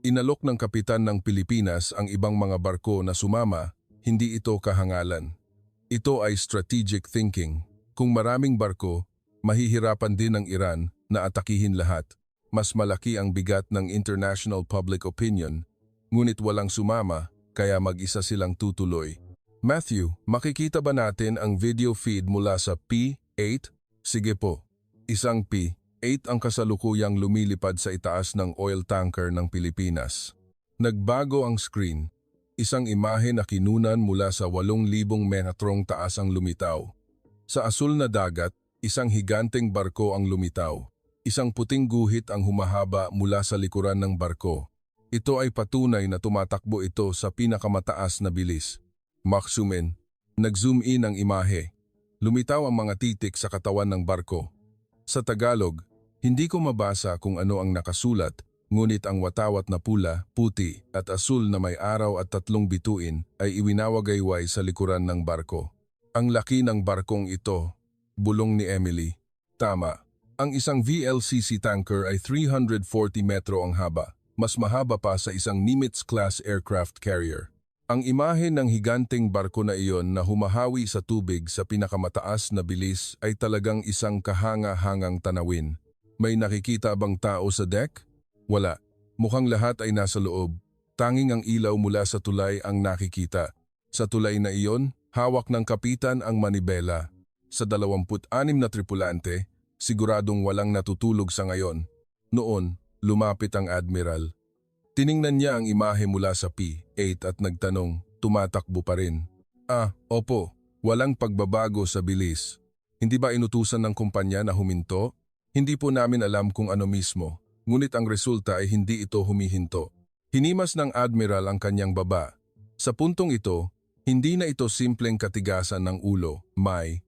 Inalok ng kapitan ng Pilipinas ang ibang mga barko na sumama, hindi ito kahangalan. Ito ay strategic thinking. Kung maraming barko, mahihirapan din ang Iran na atakihin lahat. Mas malaki ang bigat ng international public opinion, ngunit walang sumama kaya mag-isa silang tutuloy. Matthew, makikita ba natin ang video feed mula sa P8? Sige po. Isang P8 ang kasalukuyang lumilipad sa itaas ng oil tanker ng Pilipinas. Nagbago ang screen. Isang imahe na kinunan mula sa 8,000 metrong taas ang lumitaw. Sa asul na dagat, isang higanteng barko ang lumitaw. Isang puting guhit ang humahaba mula sa likuran ng barko. Ito ay patunay na tumatakbo ito sa pinakamataas na bilis. Maksumin, nag-zoom in ang imahe. Lumitaw ang mga titik sa katawan ng barko. Sa Tagalog, hindi ko mabasa kung ano ang nakasulat, ngunit ang watawat na pula, puti at asul na may araw at 3 bituin ay iwinawagayway sa likuran ng barko. Ang laki ng barkong ito, bulong ni Emily. Tama, ang isang VLCC tanker ay 340 metro ang haba, mas mahaba pa sa isang Nimitz-class aircraft carrier. Ang imahe ng higanteng barko na iyon na humahawi sa tubig sa pinakamataas na bilis ay talagang isang kahanga-hangang tanawin. May nakikita bang tao sa deck? Wala. Mukhang lahat ay nasa loob. Tanging ang ilaw mula sa tulay ang nakikita. Sa tulay na iyon, hawak ng kapitan ang manibela. Sa 26 na tripulante, siguradong walang natutulog sa ngayon. Noon, lumapit ang admiral. Tiningnan niya ang imahe mula sa P8 at nagtanong, tumatakbo pa rin. Opo, walang pagbabago sa bilis. Hindi ba inutusan ng kumpanya na huminto? Hindi po namin alam kung ano mismo, ngunit ang resulta ay hindi ito humihinto. Hinimas ng admiral ang kanyang baba. Sa puntong ito, hindi na ito simpleng katigasan ng ulo, may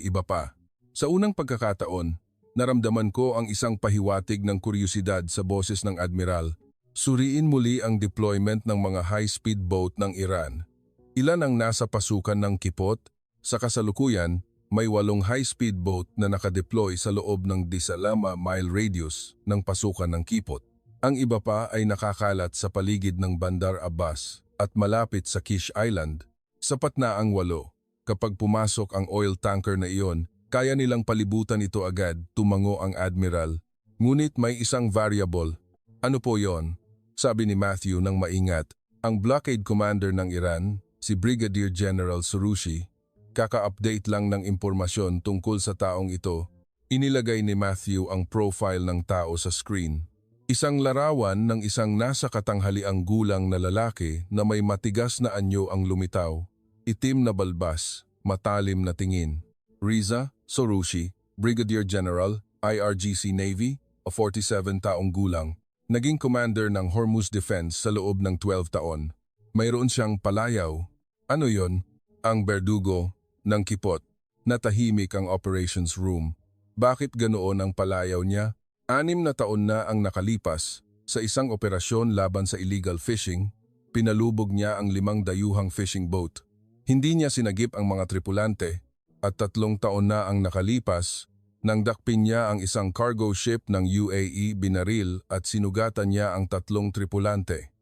iba pa. Sa unang pagkakataon, naramdaman ko ang isang pahiwatig ng kuryosidad sa boses ng admiral. Suriin muli ang deployment ng mga high-speed boat ng Iran. Ilan ang nasa pasukan ng Kipot? Sa kasalukuyan, may 8 high-speed boat na nakadeploy sa loob ng 10-mile radius ng pasukan ng Kipot. Ang iba pa ay nakakalat sa paligid ng Bandar Abbas at malapit sa Kish Island. Sapat na ang 8. Kapag pumasok ang oil tanker na iyon, kaya nilang palibutan ito agad, tumango ang admiral. Ngunit may isang variable. Ano po yon? Sabi ni Matthew nang maingat. Ang blockade commander ng Iran, si Brigadier General Soroushi, kaka-update lang ng impormasyon tungkol sa taong ito. Inilagay ni Matthew ang profile ng tao sa screen. Isang larawan ng isang nasa katanghaliang gulang na lalaki na may matigas na anyo ang lumitaw. Itim na balbas, matalim na tingin. Riza Soroushi, Brigadier General, IRGC Navy, o 47 taong gulang. Naging commander ng Hormuz Defense sa loob ng 12 taon. Mayroon siyang palayaw. Ano yon? Ang berdugo ng Kipot. Natahimik ang operations room. Bakit ganoon ang palayaw niya? 6 na taon na ang nakalipas. Sa isang operasyon laban sa illegal fishing, pinalubog niya ang 5 dayuhang fishing boat. Hindi niya sinagip ang mga tripulante at 3 taon na ang nakalipas. Nang dakpin niya ang isang cargo ship ng UAE, binaril at sinugatan niya ang 3 tripulante.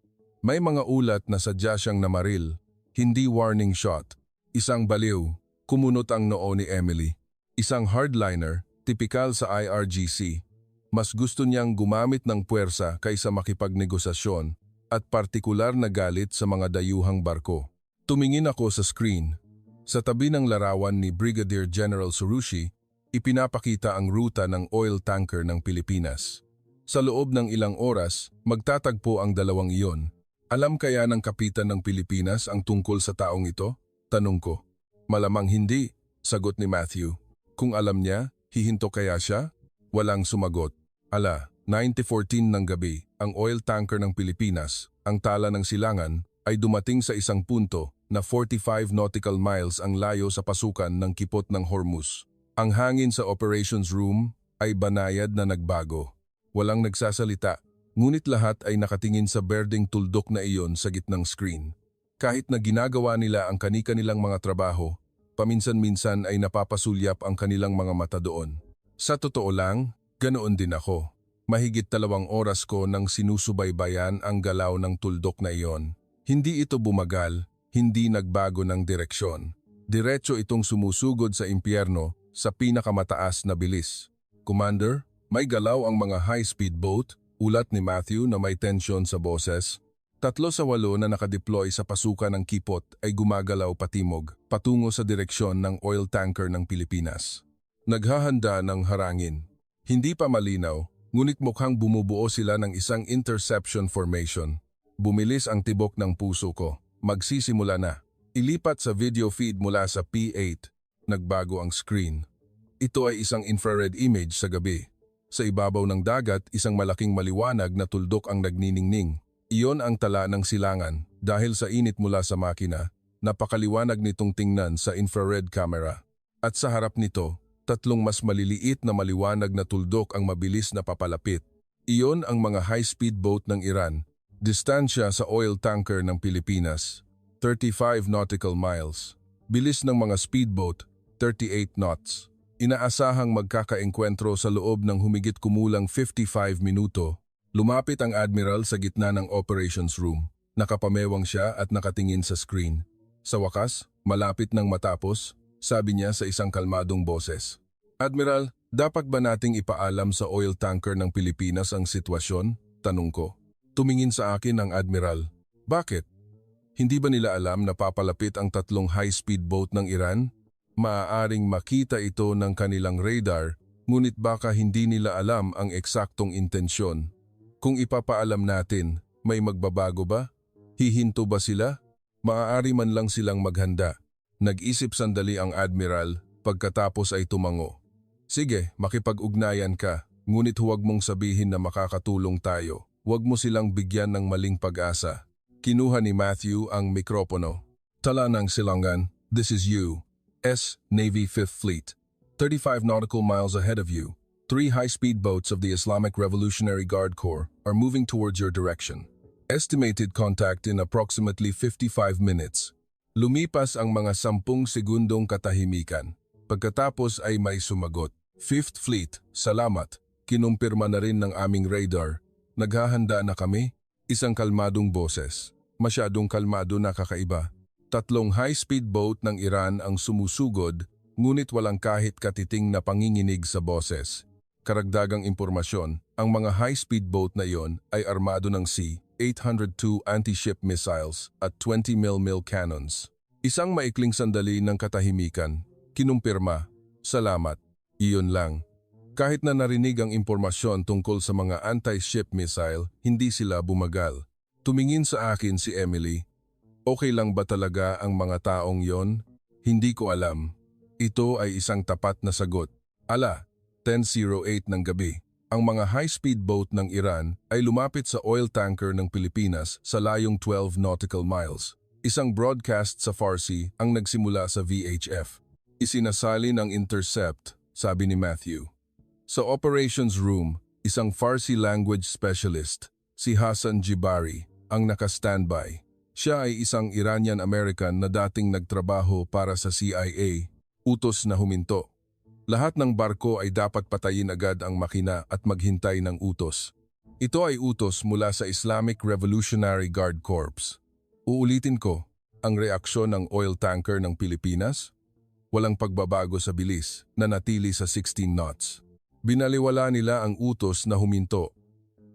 May mga ulat na sadya siyang namaril, hindi warning shot. Isang baliw, kumunot ang noo ni Emily. Isang hardliner, tipikal sa IRGC. Mas gusto niyang gumamit ng puwersa kaysa makipagnegosasyon at partikular na galit sa mga dayuhang barko. Tumingin ako sa screen. Sa tabi ng larawan ni Brigadier General Soroushi, ipinapakita ang ruta ng oil tanker ng Pilipinas. Sa loob ng ilang oras, magtatagpo ang 2 iyon. Alam kaya ng kapitan ng Pilipinas ang tungkol sa taong ito? Tanong ko. Malamang hindi, sagot ni Matthew. Kung alam niya, hihinto kaya siya? Walang sumagot. 9:14 ng gabi, ang oil tanker ng Pilipinas, ang tala ng silangan, ay dumating sa isang punto na 45 nautical miles ang layo sa pasukan ng Kipot ng Hormuz. Ang hangin sa operations room ay banayad na nagbago. Walang nagsasalita, ngunit lahat ay nakatingin sa berdeng tuldok na iyon sa gitnang screen. Kahit na ginagawa nila ang kani-kanilang mga trabaho, paminsan-minsan ay napapasulyap ang kanilang mga mata doon. Sa totoo lang, ganoon din ako. Mahigit 2 oras ko nang sinusubaybayan ang galaw ng tuldok na iyon. Hindi ito bumagal, hindi nagbago ng direksyon. Diretso itong sumusugod sa impyerno sa pinakamataas na bilis. Commander, may galaw ang mga high-speed boat, ulat ni Matthew na may tensyon sa boses. 3 sa 8 na nakadeploy sa pasukan ng Kipot ay gumagalaw patimog, patungo sa direksyon ng oil tanker ng Pilipinas. Naghahanda ng harangin. Hindi pa malinaw, ngunit mukhang bumubuo sila ng isang interception formation. Bumilis ang tibok ng puso ko. Magsisimula na. Ilipat sa video feed mula sa P8. Nagbago ang screen. Ito ay isang infrared image sa gabi. Sa ibabaw ng dagat, isang malaking maliwanag na tuldok ang nagniningning. Iyon ang tala ng silangan. Dahil sa init mula sa makina, napakaliwanag nitong tingnan sa infrared camera. At sa harap nito, 3 mas maliliit na maliwanag na tuldok ang mabilis na papalapit. Iyon ang mga high-speed boat ng Iran. Distansya sa oil tanker ng Pilipinas, 35 nautical miles. Bilis ng mga speedboat, 38 knots. Inaasahang magkakaengkwentro sa loob ng humigit kumulang 55 minuto. Lumapit ang admiral sa gitna ng operations room. Nakapamewang siya at nakatingin sa screen. Sa wakas, malapit nang matapos, sabi niya sa isang kalmadong boses. Admiral, dapat ba nating ipaalam sa oil tanker ng Pilipinas ang sitwasyon? Tanong ko. Tumingin sa akin ang Admiral. Bakit? Hindi ba nila alam na papalapit ang 3 high-speed boat ng Iran? Maaaring makita ito ng kanilang radar, ngunit baka hindi nila alam ang eksaktong intensyon. Kung ipapaalam natin, may magbabago ba? Hihinto ba sila? Maaari man lang silang maghanda. Nag-isip sandali ang Admiral, pagkatapos ay tumango. Sige, makipag-ugnayan ka, ngunit huwag mong sabihin na makakatulong tayo. Huwag mo silang bigyan ng maling pag-asa. Kinuha ni Matthew ang mikropono. Tala ng silangan, this is U.S. Navy 5th Fleet. 35 nautical miles ahead of you. 3 high-speed boats of the Islamic Revolutionary Guard Corps are moving towards your direction. Estimated contact in approximately 55 minutes. Lumipas ang mga 10 segundong katahimikan. Pagkatapos ay may sumagot. 5th Fleet, salamat. Kinumpirma na rin ng aming radar. Naghahanda na kami? Isang kalmadong boses. Masyadong kalmado na kakaiba. 3 high-speed boat ng Iran ang sumusugod, ngunit walang kahit katiting na panginginig sa boses. Karagdagang impormasyon, ang mga high-speed boat na iyon ay armado ng C-802 anti-ship missiles at 20mm cannons. Isang maikling sandali ng katahimikan, kinumpirma, salamat, iyon lang. Kahit na narinig ang impormasyon tungkol sa mga anti-ship missile, hindi sila bumagal. Tumingin sa akin si Emily. Okay lang ba talaga ang mga taong yon? Hindi ko alam. Ito ay isang tapat na sagot. 10:08 ng gabi. Ang mga high-speed boat ng Iran ay lumapit sa oil tanker ng Pilipinas sa layong 12 nautical miles. Isang broadcast sa Farsi ang nagsimula sa VHF. Isinasalin ang intercept, sabi ni Matthew. Sa operations room, isang Farsi language specialist, si Hassan Jibari, ang naka-standby. Siya ay isang Iranian-American na dating nagtrabaho para sa CIA, utos na huminto. Lahat ng barko ay dapat patayin agad ang makina at maghintay ng utos. Ito ay utos mula sa Islamic Revolutionary Guard Corps. Uulitin ko, ang reaksyon ng oil tanker ng Pilipinas? Walang pagbabago sa bilis, nanatili sa 16 knots. Binaliwala nila ang utos na huminto.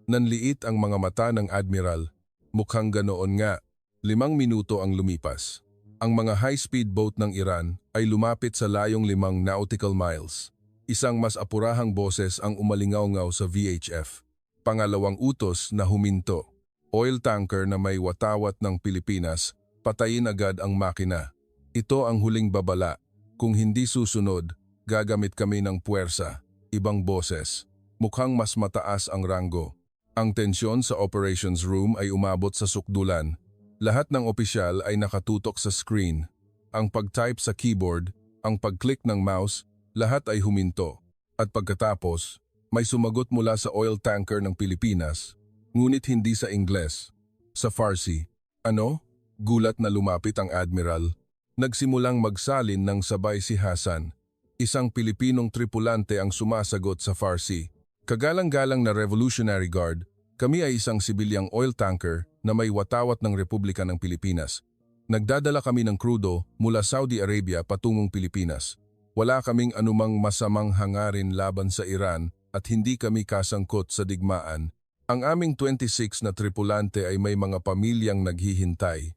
Nanliit ang mga mata ng Admiral. Mukhang ganoon nga. 5 minuto ang lumipas. Ang mga high-speed boat ng Iran ay lumapit sa layong 5 nautical miles. Isang mas apurahang boses ang umalingaw-ngaw sa VHF. Pangalawang utos na huminto. Oil tanker na may watawat ng Pilipinas, patayin agad ang makina. Ito ang huling babala. Kung hindi susunod, gagamit kami ng puwersa. Ibang boses. Mukhang mas mataas ang ranggo. Ang tensyon sa operations room ay umabot sa sukdulan. Lahat ng opisyal ay nakatutok sa screen. Ang pag-type sa keyboard, ang pag-click ng mouse, lahat ay huminto. At pagkatapos, may sumagot mula sa oil tanker ng Pilipinas, ngunit hindi sa Ingles, sa Farsi. Ano? Gulat na lumapit ang Admiral. Nagsimulang magsalin ng sabay si Hassan. Isang Pilipinong tripulante ang sumasagot sa Farsi. Kagalang-galang na Revolutionary Guard, kami ay isang sibilyang oil tanker na may watawat ng Republika ng Pilipinas. Nagdadala kami ng krudo mula Saudi Arabia patungong Pilipinas. Wala kaming anumang masamang hangarin laban sa Iran at hindi kami kasangkot sa digmaan. Ang aming 26 na tripulante ay may mga pamilyang naghihintay.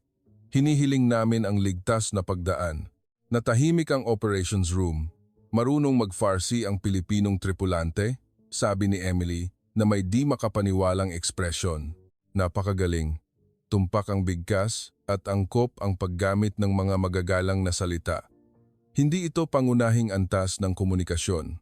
Hinihiling namin ang ligtas na pagdaan. Natahimik ang operations room. Marunong mag-Farsi ang Pilipinong tripulante, sabi ni Emily na may di makapaniwalang ekspresyon. Napakagaling. Tumpak ang bigkas at angkop ang paggamit ng mga magagalang na salita. Hindi ito pangunahing antas ng komunikasyon.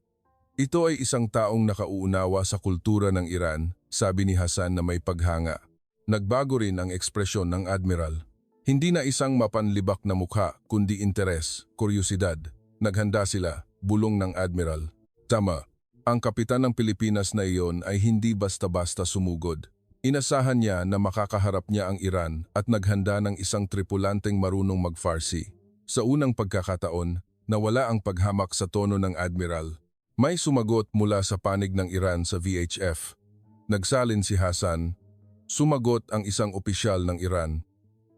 Ito ay isang taong nakauunawa sa kultura ng Iran, sabi ni Hassan na may paghanga. Nagbago rin ang ekspresyon ng Admiral. Hindi na isang mapanlibak na mukha kundi interes, kuryosidad. Naghanda sila, bulong ng Admiral. Tama, ang kapitan ng Pilipinas na iyon ay hindi basta-basta sumugod. Inasahan niya na makakaharap niya ang Iran at naghanda ng isang tripulanteng marunong mag-Farsi. Sa unang pagkakataon, nawala ang paghamak sa tono ng Admiral. May sumagot mula sa panig ng Iran sa VHF. Nagsalin si Hassan, Sumagot ang isang opisyal ng Iran.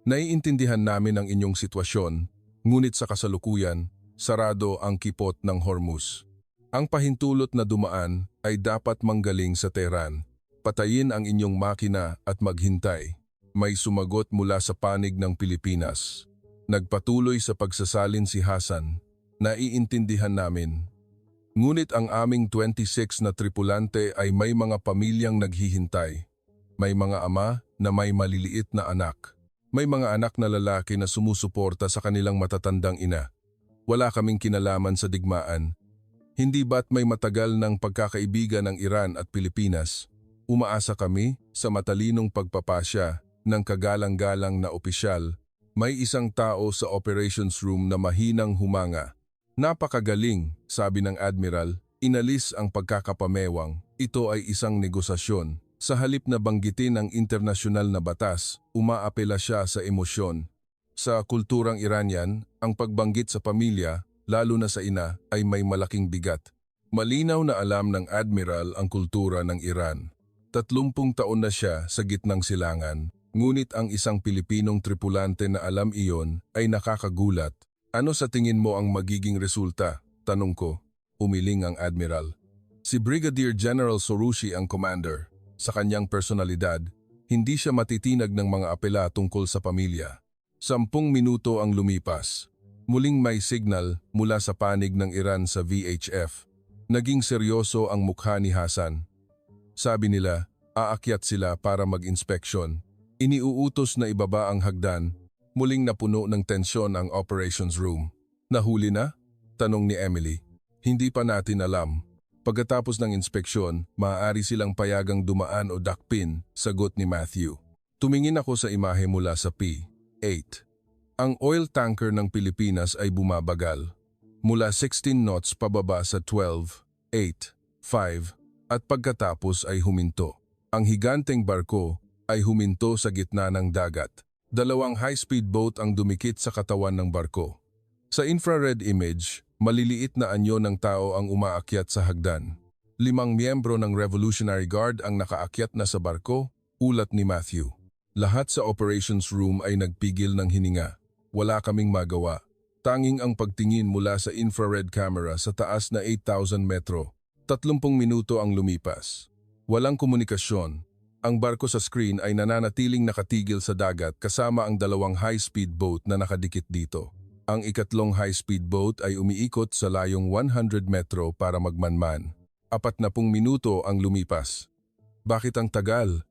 Naiintindihan namin ang inyong sitwasyon, ngunit sa kasalukuyan, sarado ang kipot ng Hormuz. Ang pahintulot na dumaan ay dapat manggaling sa Tehran. Patayin ang inyong makina at maghintay. May sumagot mula sa panig ng Pilipinas. Nagpatuloy sa pagsasalin si Hassan. Naiintindihan namin. Ngunit ang aming 26 na tripulante ay may mga pamilyang naghihintay. May mga ama na may maliliit na anak. May mga anak na lalaki na sumusuporta sa kanilang matatandang ina. Wala kaming kinalaman sa digmaan. Hindi ba't may matagal ng pagkakaibigan ng Iran at Pilipinas? Umaasa kami sa matalinong pagpapasya ng kagalang-galang na opisyal. May isang tao sa operations room na mahinang humanga. Napakagaling, sabi ng Admiral, inalis ang pagkakapamewang. Ito ay isang negosasyon. Sa halip na banggitin ang internasyonal na batas, umaapela siya sa emosyon. Sa kulturang Iranian, ang pagbanggit sa pamilya, lalo na sa ina, ay may malaking bigat. Malinaw na alam ng Admiral ang kultura ng Iran. 30 taon na siya sa gitnang silangan, ngunit ang isang Pilipinong tripulante na alam iyon ay nakakagulat. Ano sa tingin mo ang magiging resulta? Tanong ko. Umiling ang Admiral. Si Brigadier General Soroushi ang commander. Sa kanyang personalidad, hindi siya matitinag ng mga apela tungkol sa pamilya. 10 minuto ang lumipas. Muling may signal mula sa panig ng Iran sa VHF. Naging seryoso ang mukha ni Hassan. Sabi nila, aakyat sila para mag-inspeksyon. Iniuutos na ibaba ang hagdan. Muling napuno ng tensyon ang operations room. Nahuli na? Tanong ni Emily. Hindi pa natin alam. Pagkatapos ng inspeksyon, maaari silang payagang dumaan o dakpin, sagot ni Matthew. Tumingin ako sa imahe mula sa P-8. Ang oil tanker ng Pilipinas ay bumabagal. Mula 16 knots pababa sa 12, 8, 5, at pagkatapos ay huminto. Ang higanteng barko ay huminto sa gitna ng dagat. 2 high-speed boat ang dumikit sa katawan ng barko. Sa infrared image, maliliit na anyo ng tao ang umaakyat sa hagdan. 5 miyembro ng Revolutionary Guard ang nakaakyat na sa barko, ulat ni Matthew. Lahat sa operations room ay nagpigil ng hininga. Wala kaming magawa. Tanging ang pagtingin mula sa infrared camera sa taas na 8,000 metro. 30 minuto ang lumipas. Walang komunikasyon. Ang barko sa screen ay nananatiling nakatigil sa dagat kasama ang 2 high-speed boat na nakadikit dito. Ang ikatlong high-speed boat ay umiikot sa layong 100 metro para magmanman. 40 minuto ang lumipas. Bakit ang tagal?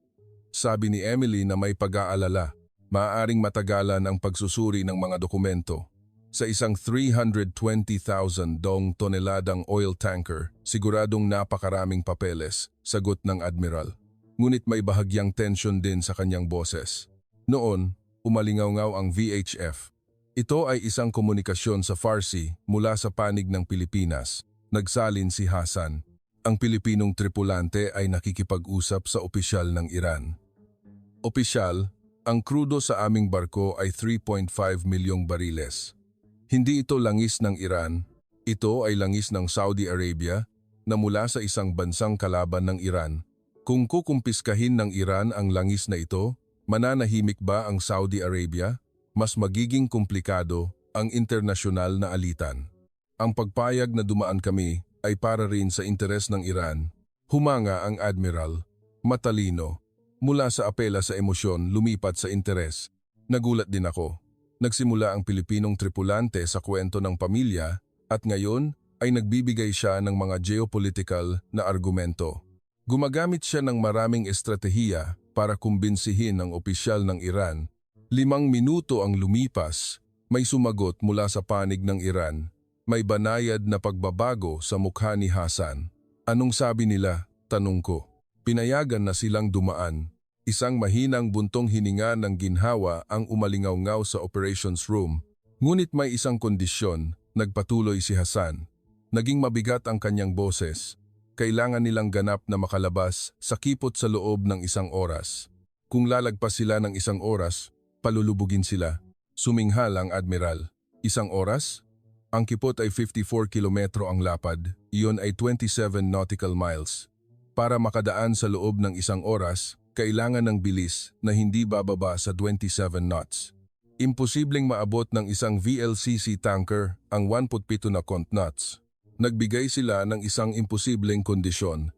Sabi ni Emily na may pag-aalala. Maaaring matagalan ang pagsusuri ng mga dokumento. Sa isang 320,000 toneladang oil tanker, siguradong napakaraming papeles, sagot ng Admiral. Ngunit may bahagyang tension din sa kanyang boses. Noon, umalingaw-ngaw ang VHF. Ito ay isang komunikasyon sa Farsi mula sa panig ng Pilipinas. Nagsalin si Hassan. Ang Pilipinong tripulante ay nakikipag-usap sa opisyal ng Iran. Opisyal, ang krudo sa aming barko ay 3.5 milyong bariles. Hindi ito langis ng Iran, ito ay langis ng Saudi Arabia na mula sa isang bansang kalaban ng Iran. Kung kukumpiskahin ng Iran ang langis na ito, mananahimik ba ang Saudi Arabia? Mas magiging komplikado ang internasyonal na alitan. Ang pagpayag na dumaan kami ay para rin sa interes ng Iran. Humanga ang Admiral. Matalino. Mula sa apela sa emosyon, lumipat sa interes. Nagulat din ako. Nagsimula ang Pilipinong tripulante sa kwento ng pamilya at ngayon ay nagbibigay siya ng mga geopolitical na argumento. Gumagamit siya ng maraming estratehiya para kumbinsihin ang opisyal ng Iran. 5 minuto ang lumipas, may sumagot mula sa panig ng Iran. May banayad na pagbabago sa mukha ni Hassan. Anong sabi nila? Tanong ko. Pinayagan na silang dumaan. Isang mahinang buntong hininga ng ginhawa ang umalingaw-ngaw sa operations room. Ngunit may isang kondisyon, nagpatuloy si Hassan. Naging mabigat ang kanyang boses. Kailangan nilang ganap na makalabas sa kipot sa loob ng 1 oras. Kung lalagpas sila ng 1 oras, palulubugin sila. Suminghal ang Admiral. 1 oras? Ang kipot ay 54 kilometro ang lapad, iyon ay 27 nautical miles. Para makadaan sa loob ng 1 oras, kailangan ng bilis na hindi bababa sa 27 knots. Imposibleng maabot ng isang VLCC tanker ang 17 na knots. Nagbigay sila ng isang imposibleng kondisyon.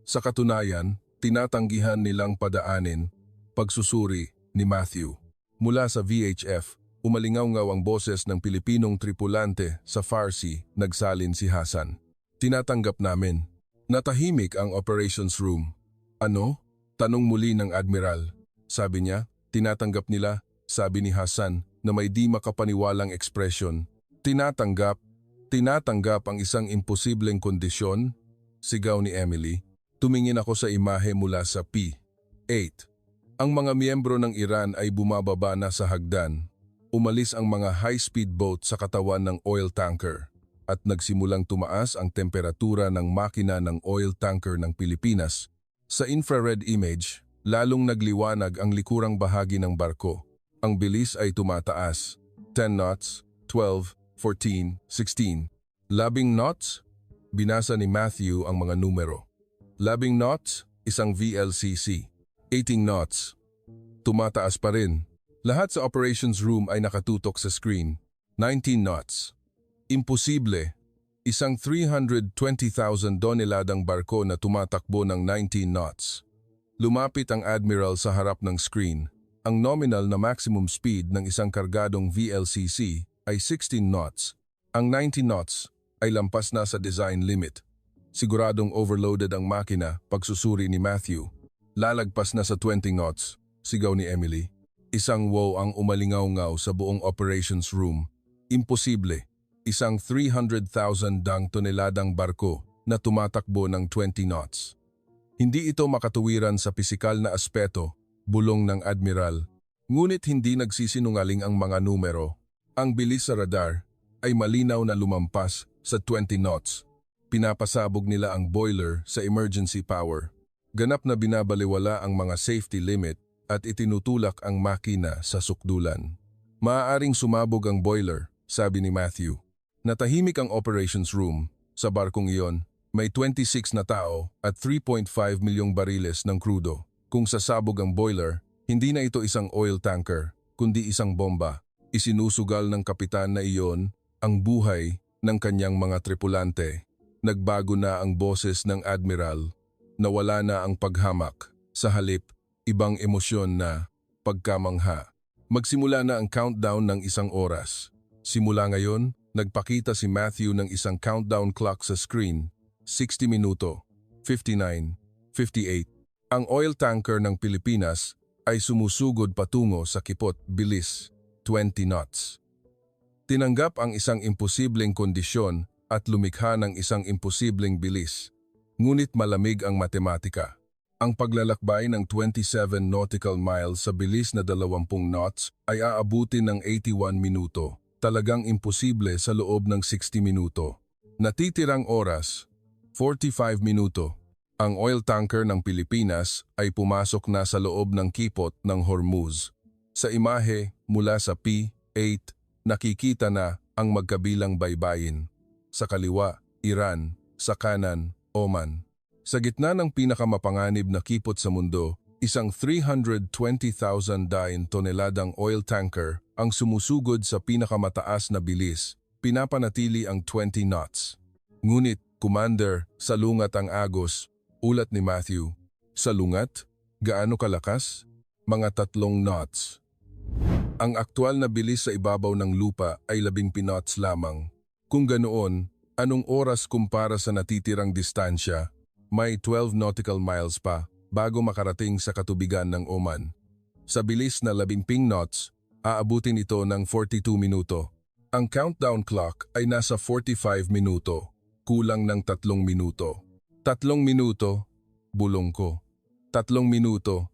Sa katunayan, tinatanggihan nilang padaanin pagsusuri ni Matthew. Mula sa VHF, umalingaw-ngaw ang boses ng Pilipinong tripulante sa Farsi, nagsalin si Hassan. Tinatanggap namin. Natahimik ang operations room. Ano? Tanong muli ng Admiral. Sabi niya, tinatanggap nila, sabi ni Hassan na may di makapaniwalang ekspresyon. Tinatanggap ang isang imposibleng kondisyon? Sigaw ni Emily. Tumingin ako sa imahe mula sa P-8. Ang mga miyembro ng Iran ay bumababa na sa hagdan. Umalis ang mga high-speed boat sa katawan ng oil tanker at nagsimulang tumaas ang temperatura ng makina ng oil tanker ng Pilipinas. Sa infrared image, lalong nagliwanag ang likurang bahagi ng barko. Ang bilis ay tumataas. 10 knots, 12, 14, 16. 10 knots? Binasa ni Matthew ang mga numero. 10 knots, isang VLCC. 18 knots. Tumataas pa rin. Lahat sa operations room ay nakatutok sa screen. 19 knots. Imposible. Isang 320,000 toneladang barko na tumatakbo ng 19 knots. Lumapit ang Admiral sa harap ng screen. Ang nominal na maximum speed ng isang kargadong VLCC ay 16 knots. Ang 19 knots ay lampas na sa design limit. Siguradong overloaded ang makina, pagsusuri ni Matthew. Lalagpas na sa 20 knots, sigaw ni Emily. Isang wow ang umalingaw-ngaw sa buong operations room. Imposible. Isang 300,000 toneladang barko na tumatakbo ng 20 knots. Hindi ito makatuwiran sa pisikal na aspeto, bulong ng Admiral. Ngunit hindi nagsisinungaling ang mga numero. Ang bilis sa radar ay malinaw na lumampas sa 20 knots. Pinapasabog nila ang boiler sa emergency power. Ganap na binabaliwala ang mga safety limit at itinutulak ang makina sa sukdulan. Maaaring sumabog ang boiler, sabi ni Matthew. Natahimik ang operations room. Sa barkong iyon, may 26 na tao at 3.5 milyong bariles ng krudo. Kung sasabog ang boiler, hindi na ito isang oil tanker, kundi isang bomba. Isinusugal ng kapitan na iyon ang buhay ng kanyang mga tripulante. Nagbago na ang boses ng Admiral. Nawala na ang paghamak. Sa halip, ibang emosyon na pagkamangha. Magsimula na ang countdown ng 1 oras. Simula ngayon, nagpakita si Matthew ng isang countdown clock sa screen. 60 minuto, 59, 58. Ang oil tanker ng Pilipinas ay sumusugod patungo sa kipot bilis, 20 knots. Tinanggap ang isang imposibleng kondisyon at lumikha ng isang imposibleng bilis. Ngunit malamig ang matematika. Ang paglalakbay ng 27 nautical miles sa bilis na 20 knots ay aabutin ng 81 minuto. Talagang imposible sa loob ng 60 minuto. Natitirang oras, 45 minuto. Ang oil tanker ng Pilipinas ay pumasok na sa loob ng kipot ng Hormuz. Sa imahe mula sa P-8, nakikita na ang magkabilang baybayin. Sa kaliwa, Iran. Sa kanan, Oman. Sa gitna ng pinakamapanganib na kipot sa mundo, isang 320,000 toneladang oil tanker ang sumusugod sa pinakamataas na bilis, pinapanatili ang 20 knots. Ngunit, Commander, salungat ang agos, ulat ni Matthew. Salungat? Gaano kalakas? Mga 3 knots. Ang aktwal na bilis sa ibabaw ng lupa ay 12 knots lamang. Kung ganoon, anong oras kumpara sa natitirang distansya? May 12 nautical miles pa bago makarating sa katubigan ng Oman. Sa bilis na 15 knots, aabutin ito ng 42 minuto. Ang countdown clock ay nasa 45 minuto, kulang ng 3 minuto. 3 minuto, bulong ko. 3 minuto,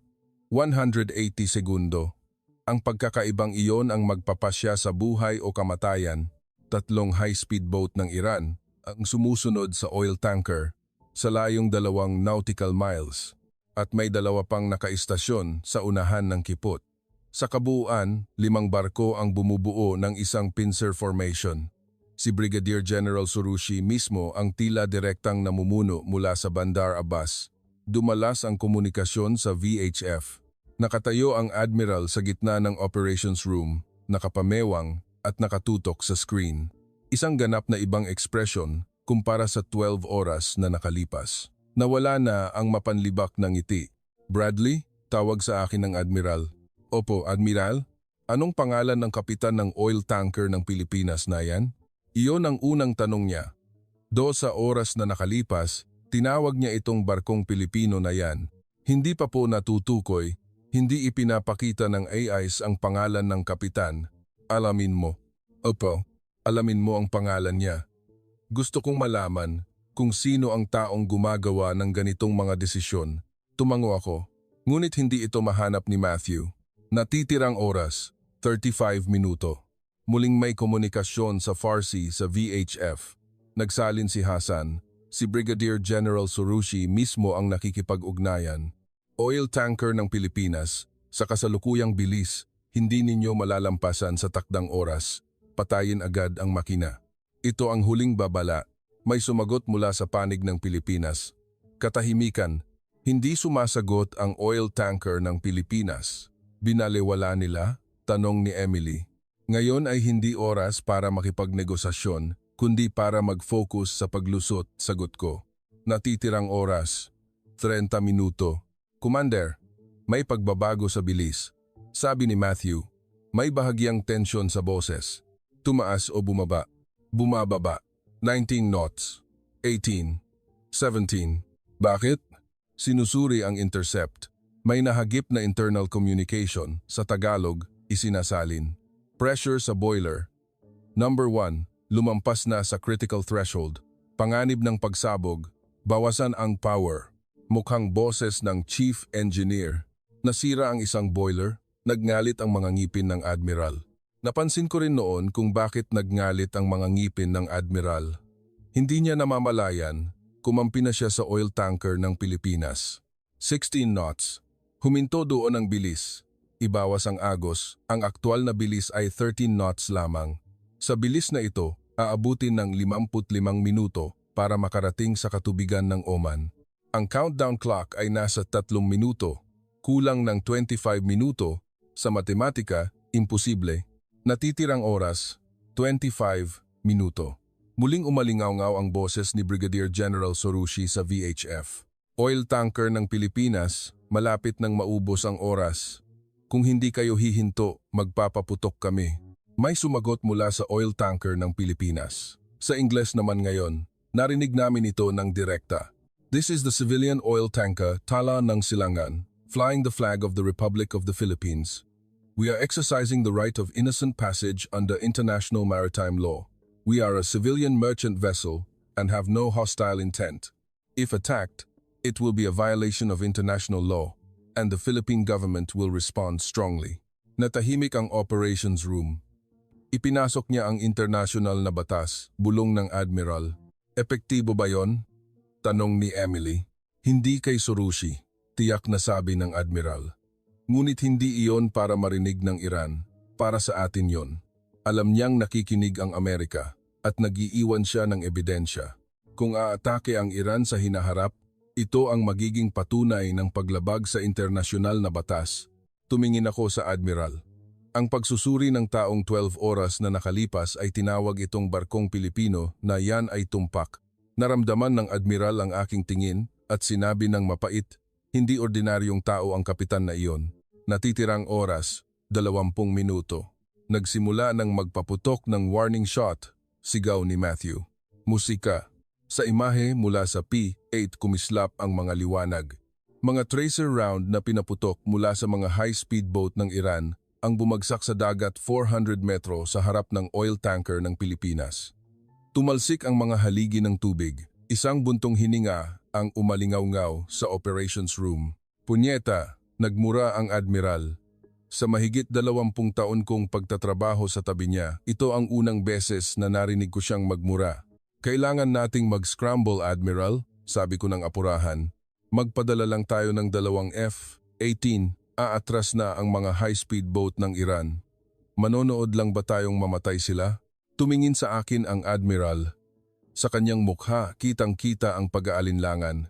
180 segundo. Ang pagkakaibang iyon ang magpapasya sa buhay o kamatayan. 3 high-speed boat ng Iran ang sumusunod sa oil tanker sa layong 2 nautical miles at may 2 pang nakaistasyon sa unahan ng kipot. Sa kabuuan, 5 barko ang bumubuo ng isang pincer formation. Si Brigadier General Surushi mismo ang tila direktang namumuno mula sa Bandar Abbas. dumalas ang komunikasyon sa VHF. Nakatayo ang Admiral sa gitna ng operations room, nakapamewang at nakatutok sa screen. Isang ganap na ibang ekspresyon kumpara sa 12 oras na nakalipas. Nawala na ang mapanlibak ng ngiti. "Bradley?" Tawag sa akin ng Admiral. "Opo, Admiral? Anong pangalan ng kapitan ng oil tanker ng Pilipinas na yan?" Iyon ang unang tanong niya. 2 oras na nakalipas, tinawag niya itong barkong Pilipino na yan. Hindi pa po natutukoy. Hindi ipinapakita ng AIs ang pangalan ng kapitan. "Alamin mo." "Opo, alamin mo ang pangalan niya. Gusto kong malaman kung sino ang taong gumagawa ng ganitong mga desisyon." Tumango ako. Ngunit hindi ito mahanap ni Matthew. Natitirang oras, 35 minuto. Muling may komunikasyon sa Farsi sa VHF. Nagsalin si Hassan. Si Brigadier General Soroushi mismo ang nakikipag-ugnayan. "Oil tanker ng Pilipinas, sa kasalukuyang bilis, hindi ninyo malalampasan sa takdang oras. Patayin agad ang makina." Ito ang huling babala. May sumagot mula sa panig ng Pilipinas. Katahimikan, hindi sumasagot ang oil tanker ng Pilipinas. "Binalewala nila?" tanong ni Emily. "Ngayon ay hindi oras para makipagnegosasyon, kundi para mag-focus sa paglusot," sagot ko. Natitirang oras, 30 minuto. "Commander, may pagbabago sa bilis," sabi ni Matthew. May bahagyang tensyon sa boses. Tumaas o bumaba? Bumababa. 19 knots. 18. 17. Bakit? Sinusuri ang intercept. May nahagip na internal communication, sa Tagalog, isinasalin. Pressure sa boiler. Number 1, lumampas na sa critical threshold. Panganib ng pagsabog, bawasan ang power. Mukhang boses ng chief engineer. Nasira ang isang boiler, nagngalit ang mga ngipin ng Admiral. Napansin ko rin noon kung bakit nagngalit ang mga ngipin ng Admiral. Hindi niya namamalayan, kumampi na siya sa oil tanker ng Pilipinas. 16 knots. Huminto doon ang bilis. Ibawas ang agos, ang aktwal na bilis ay 13 knots lamang. Sa bilis na ito, aabutin ng 55 minuto para makarating sa katubigan ng Oman. Ang countdown clock ay nasa 3 minuto, kulang ng 25 minuto, sa matematika, imposible. Natitirang oras, 25 minuto. Muling umalingaw-ngaw ang boses ni Brigadier General Soroushi sa VHF. "Oil tanker ng Pilipinas, malapit nang maubos ang oras. Kung hindi kayo hihinto, magpapaputok kami." May sumagot mula sa oil tanker ng Pilipinas. Sa Ingles naman ngayon, narinig namin ito ng direkta. "This is the civilian oil tanker Tala ng Silangan, flying the flag of the Republic of the Philippines. We are exercising the right of innocent passage under international maritime law. We are a civilian merchant vessel and have no hostile intent. If attacked, it will be a violation of international law, and the Philippine government will respond strongly." Natahimik ang operations room. Ipinasok niya ang international na batas, bulong ng Admiral. "Epektibo ba yon?" tanong ni Emily. "Hindi kay Soroushi," tiyak na sabi ng Admiral. "Ngunit hindi iyon para marinig ng Iran, para sa atin yon. Alam niyang nakikinig ang Amerika at nag-iiwan siya ng ebidensya. Kung aatake ang Iran sa hinaharap, ito ang magiging patunay ng paglabag sa internasyonal na batas." Tumingin ako sa Admiral. Ang pagsusuri ng taong 12 oras na nakalipas ay tinawag itong barkong Pilipino na yan ay tumpak. Naramdaman ng Admiral ang aking tingin at sinabi ng mapait, "Hindi ordinaryong tao ang kapitan na iyon." Natitirang oras, 20 minuto. Nagsimula ng magpaputok ng warning shot, sigaw ni Matthew. Musika. Sa imahe mula sa P-8 kumislap ang mga liwanag. Mga tracer round na pinaputok mula sa mga high-speed boat ng Iran ang bumagsak sa dagat 400 metro sa harap ng oil tanker ng Pilipinas. Tumalsik ang mga haligi ng tubig. Isang buntong hininga ang umalingaw-ngaw sa operations room. "Punyeta," nagmura ang Admiral. Sa mahigit 20 taon kong pagtatrabaho sa tabi niya, ito ang unang beses na narinig ko siyang magmura. "Kailangan nating mag-scramble, Admiral," sabi ko ng apurahan. "Magpadala lang tayo ng 2 F-18, aatras na ang mga high-speed boat ng Iran. Manonood lang ba tayong mamatay sila?" Tumingin sa akin ang Admiral. Sa kanyang mukha, kitang-kita ang pag-aalinlangan.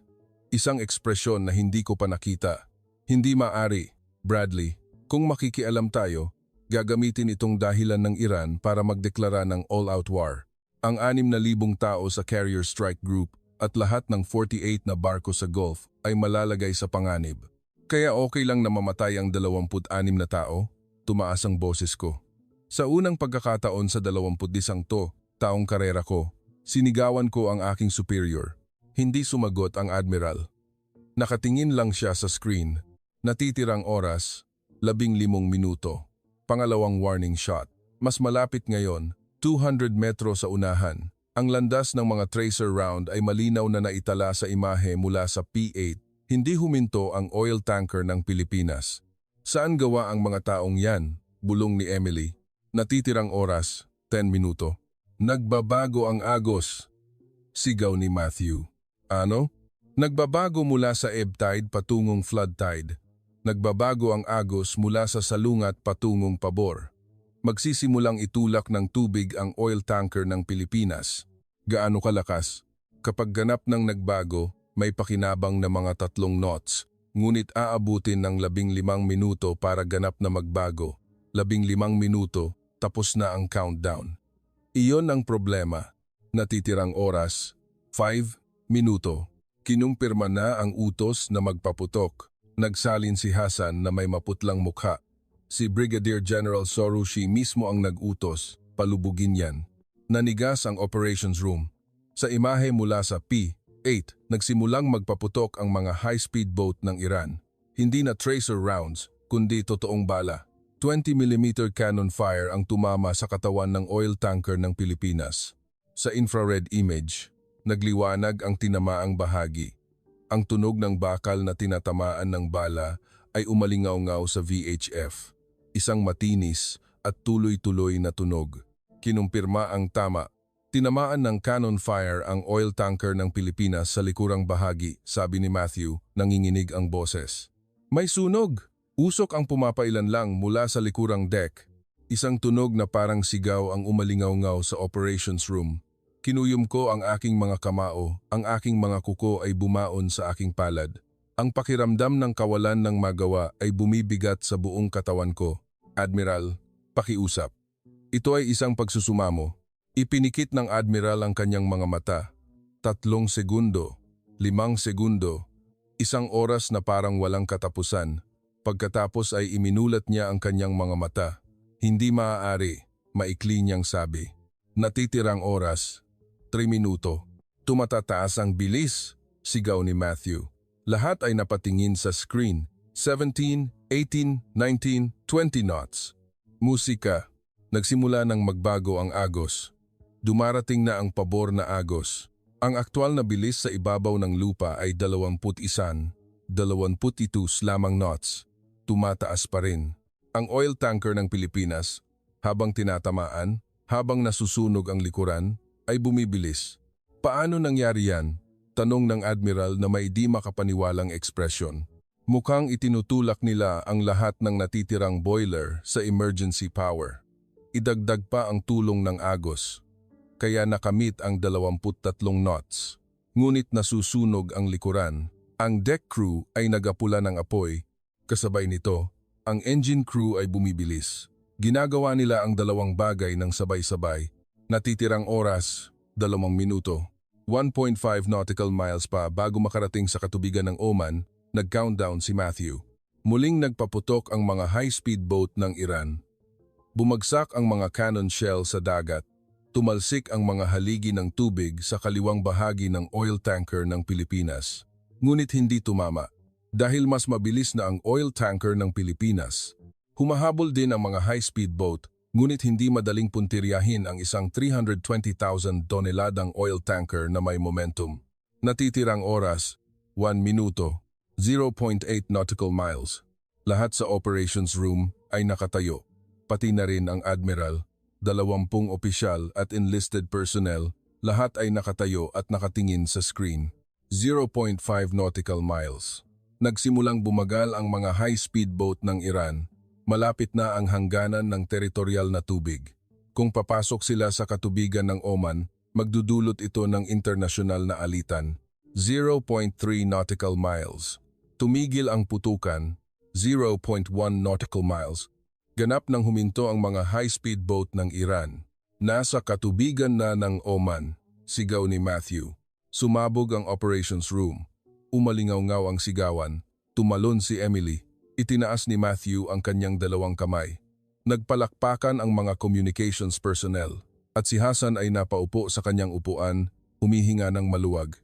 Isang ekspresyon na hindi ko pa nakita. Hindi maaari, Bradley. Kung makikialam tayo, gagamitin itong dahilan ng Iran para magdeklara ng all-out war. Ang 6,000 tao sa Carrier Strike Group at lahat ng 48 na barko sa Gulf ay malalagay sa panganib. Kaya okay lang na mamatay ang 26 na tao? Tumaas ang boses ko. Sa unang pagkakataon sa 21 taong karera ko, sinigawan ko ang aking superior. Hindi sumagot ang admiral. Nakatingin lang siya sa screen. Natitirang oras, 15 minuto. Pangalawang warning shot. Mas malapit ngayon, 200 metro sa unahan. Ang landas ng mga tracer round ay malinaw na naitala sa imahe mula sa P8. Hindi huminto ang oil tanker ng Pilipinas. Saan gawa ang mga taong yan? Bulong ni Emily. Natitirang oras, 10 minuto. Nagbabago ang agos. Sigaw ni Matthew. Ano? Nagbabago mula sa ebb tide patungong flood tide. Nagbabago ang agos mula sa salungat patungong pabor. Magsisimulang itulak ng tubig ang oil tanker ng Pilipinas. Gaano kalakas? Kapag ganap ng nagbago, may pakinabang na mga 3 knots, ngunit aabutin ng 15 minuto para ganap na magbago. 15 minuto, tapos na ang countdown. Iyon ang problema. Natitirang oras, 5 minuto. Kinumpirma na ang utos na magpaputok. Nagsalin si Hassan na may maputlang mukha. Si Brigadier General Soroushi mismo ang nag-utos, palubugin yan. Nanigas ang operations room. Sa imahe mula sa P8, nagsimulang magpaputok ang mga high-speed boat ng Iran. Hindi na tracer rounds, kundi totoong bala. 20mm cannon fire ang tumama sa katawan ng oil tanker ng Pilipinas. Sa infrared image, nagliwanag ang tinamaang bahagi. Ang tunog ng bakal na tinatamaan ng bala ay umalingaw-ngaw sa VHF. Isang matinis at tuloy-tuloy na tunog. Kinumpirma ang tama. Tinamaan ng cannon fire ang oil tanker ng Pilipinas sa likurang bahagi, sabi ni Matthew, nanginginig ang boses. May sunog! Usok ang pumapailan lang mula sa likurang deck. Isang tunog na parang sigaw ang umalingaw-ngaw sa operations room. Kinuyom ko ang aking mga kamao, ang aking mga kuko ay bumaon sa aking palad. Ang pakiramdam ng kawalan ng magawa ay bumibigat sa buong katawan ko. Admiral, pakiusap. Ito ay isang pagsusumamo. Ipinikit ng Admiral ang kanyang mga mata. 3 segundo, 5 segundo, 1 oras na parang walang katapusan. Pagkatapos ay iminulat niya ang kanyang mga mata. Hindi maaari, maikli niyang sabi. Natitirang oras, 3 minuto. Tumatataas ang bilis, sigaw ni Matthew. Lahat ay napatingin sa screen. 17, 18, 19, 20 knots. Musika. Nagsimula nang magbago ang agos. Dumarating na ang pabor na agos. Ang aktwal na bilis sa ibabaw ng lupa ay 21, 22 lamang knots. Tumataas pa rin. Ang oil tanker ng Pilipinas, habang tinatamaan, habang nasusunog ang likuran, ay bumibilis. Paano nangyari yan? Tanong ng Admiral na may di makapaniwalang ekspresyon. Mukhang itinutulak nila ang lahat ng natitirang boiler sa emergency power. Idagdag pa ang tulong ng agos. Kaya nakamit ang 23 knots. Ngunit nasusunog ang likuran. Ang deck crew ay nagapula ng apoy. Kasabay nito, ang engine crew ay bumibilis. Ginagawa nila ang 2 bagay ng sabay-sabay. Natitirang oras, 2 minuto. 1.5 nautical miles pa bago makarating sa katubigan ng Oman, nag-countdown si Matthew. Muling nagpaputok ang mga high-speed boat ng Iran. Bumagsak ang mga cannon shell sa dagat. Tumalsik ang mga haligi ng tubig sa kaliwang bahagi ng oil tanker ng Pilipinas. Ngunit hindi tumama. Dahil mas mabilis na ang oil tanker ng Pilipinas, humahabol din ang mga high-speed boat, ngunit hindi madaling puntiryahin ang isang 320,000 toneladang oil tanker na may momentum. Natitirang oras, 1 minuto, 0.8 nautical miles. Lahat sa operations room ay nakatayo, pati na rin ang Admiral, 20 opisyal at enlisted personnel, lahat ay nakatayo at nakatingin sa screen. 0.5 nautical miles. Nagsimulang bumagal ang mga high-speed boat ng Iran. Malapit na ang hangganan ng teritorial na tubig. Kung papasok sila sa katubigan ng Oman, magdudulot ito ng internasyonal na alitan. 0.3 nautical miles. Tumigil ang putukan, 0.1 nautical miles. Ganap nang huminto ang mga high-speed boat ng Iran. Nasa katubigan na ng Oman, sigaw ni Matthew. Sumabog ang operations room. Umalingaw-ngaw ang sigawan. Tumalon si Emily. Itinaas ni Matthew ang kanyang dalawang kamay. Nagpalakpakan ang mga communications personnel. At si Hassan ay napaupo sa kanyang upuan, humihinga ng maluwag.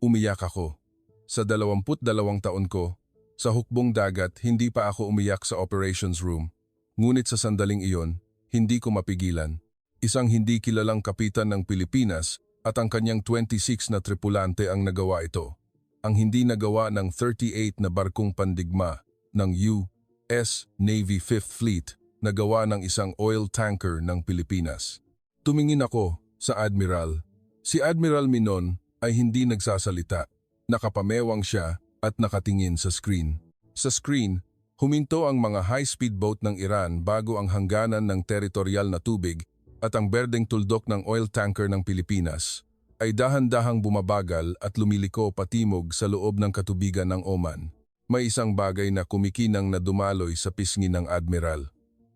Umiyak ako. Sa 22 taon ko, sa hukbong dagat, hindi pa ako umiyak sa operations room. Ngunit sa sandaling iyon, hindi ko mapigilan. Isang hindi kilalang kapitan ng Pilipinas at ang kanyang 26 na tripulante ang nagawa ito. Ang hindi nagawa ng 38 na barkong pandigma ng U.S. Navy 5th Fleet na gawa ng isang oil tanker ng Pilipinas. Tumingin ako sa Admiral. Si Admiral Minon ay hindi nagsasalita. Nakapamewang siya at nakatingin sa screen. Sa screen, huminto ang mga high-speed boat ng Iran bago ang hangganan ng teritorial na tubig at ang berdeng tuldok ng oil tanker ng Pilipinas ay dahan-dahang bumabagal at lumiliko patimog sa loob ng katubigan ng Oman. May isang bagay na kumikinang na dumaloy sa pisngi ng Admiral.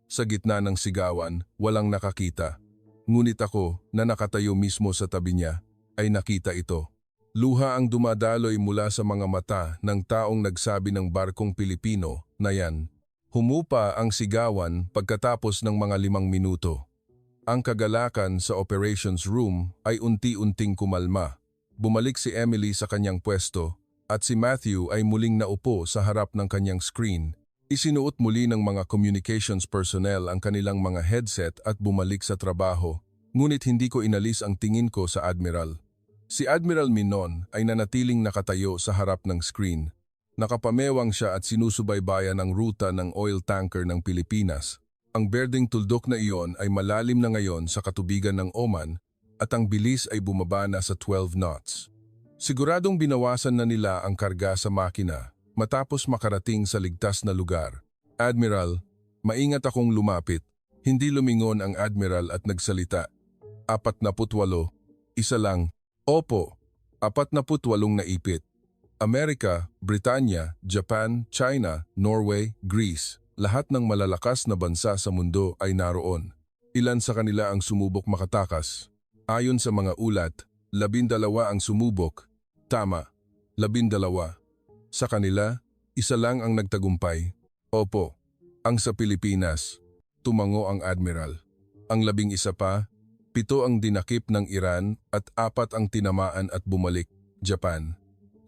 Sa gitna ng sigawan, walang nakakita. Ngunit ako na nakatayo mismo sa tabi niya ay nakita ito. Luha ang dumadaloy mula sa mga mata ng taong nagsabi ng barkong Pilipino na yan. Humupa ang sigawan pagkatapos ng mga 5 minuto. Ang kagalakan sa operations room ay unti-unting kumalma. Bumalik si Emily sa kanyang pwesto at si Matthew ay muling naupo sa harap ng kanyang screen. Isinuot muli ng mga communications personnel ang kanilang mga headset at bumalik sa trabaho. Ngunit hindi ko inalis ang tingin ko sa Admiral. Si Admiral Minon ay nanatiling nakatayo sa harap ng screen. Nakapamewang siya at sinusubaybayan ang ruta ng oil tanker ng Pilipinas. Ang berdeng tuldok na iyon ay malalim na ngayon sa katubigan ng Oman at ang bilis ay bumaba na sa 12 knots. Siguradong binawasan na nila ang karga sa makina matapos makarating sa ligtas na lugar. Admiral, maingat akong lumapit. Hindi lumingon ang Admiral at nagsalita. 48, isa lang. Opo, 48 naipit. Amerika, Britanya, Japan, China, Norway, Greece. Lahat ng malalakas na bansa sa mundo ay naroon. Ilan sa kanila ang sumubok makatakas. Ayon sa mga ulat, 12 ang sumubok. Tama, 12. Sa kanila, isa lang ang nagtagumpay. Opo, ang sa Pilipinas. Tumango ang Admiral. Ang 11 pa, 7 ang dinakip ng Iran at 4 ang tinamaan at bumalik, Japan.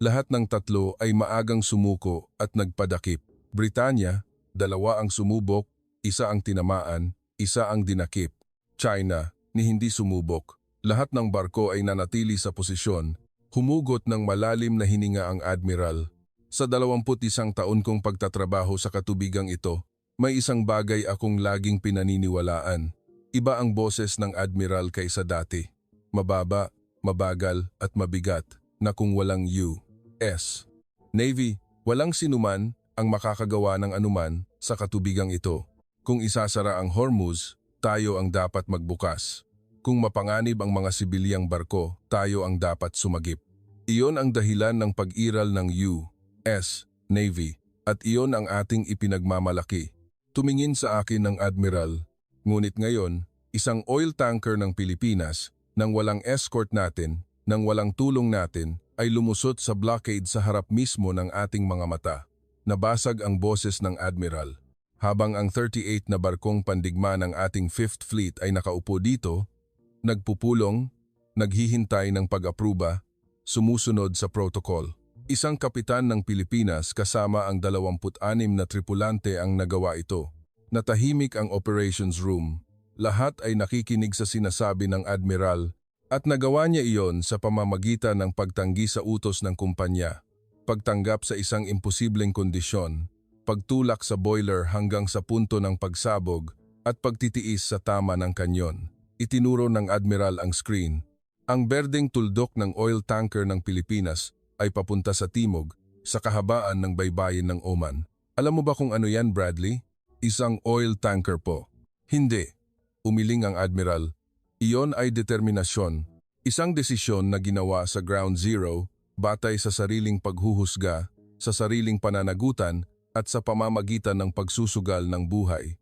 Lahat ng 3 ay maagang sumuko at nagpadakip. Britanya, 2 ang sumubok, 1 ang tinamaan, 1 ang dinakip. China, ni hindi sumubok. Lahat ng barko ay nanatili sa posisyon. Humugot ng malalim na hininga ang Admiral. Sa 21 taon kong pagtatrabaho sa katubigang ito, may isang bagay akong laging pinaniniwalaan. Iba ang boses ng Admiral kaysa dati. Mababa, mabagal at mabigat na kung walang U.S. Navy, walang sinuman ang makakagawa ng anuman sa katubigang ito. Kung isasara ang Hormuz, tayo ang dapat magbukas. Kung mapanganib ang mga sibilyang barko, tayo ang dapat sumagip. Iyon ang dahilan ng pag-iral ng U.S. Navy at iyon ang ating ipinagmamalaki. Tumingin sa akin ng Admiral, ngunit ngayon, isang oil tanker ng Pilipinas, nang walang escort natin, nang walang tulong natin, ay lumusot sa blockade sa harap mismo ng ating mga mata. Nabasag ang boses ng Admiral. Habang ang 38 na barkong pandigma ng ating 5th Fleet ay nakaupo dito, nagpupulong, naghihintay ng pag-apruba, sumusunod sa protocol. Isang kapitan ng Pilipinas kasama ang 26 na tripulante ang nagawa ito. Natahimik ang operations room. Lahat ay nakikinig sa sinasabi ng Admiral at nagawa niya iyon sa pamamagitan ng pagtanggi sa utos ng kumpanya. Pagtanggap sa isang imposibleng kondisyon, pagtulak sa boiler hanggang sa punto ng pagsabog at pagtitiis sa tama ng kanyon. Itinuro ng Admiral ang screen. Ang berdeng tuldok ng oil tanker ng Pilipinas ay papunta sa timog, sa kahabaan ng baybayin ng Oman. Alam mo ba kung ano yan, Bradley? Isang oil tanker po. Hindi. Umiling ang Admiral. Iyon ay determinasyon. Isang desisyon na ginawa sa ground zero batay sa sariling paghuhusga, sa sariling pananagutan at sa pamamagitan ng pagsusugal ng buhay.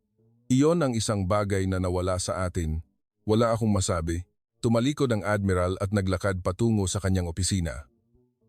Iyon ang isang bagay na nawala sa atin. Wala akong masabi. Tumalikod ang Admiral at naglakad patungo sa kanyang opisina.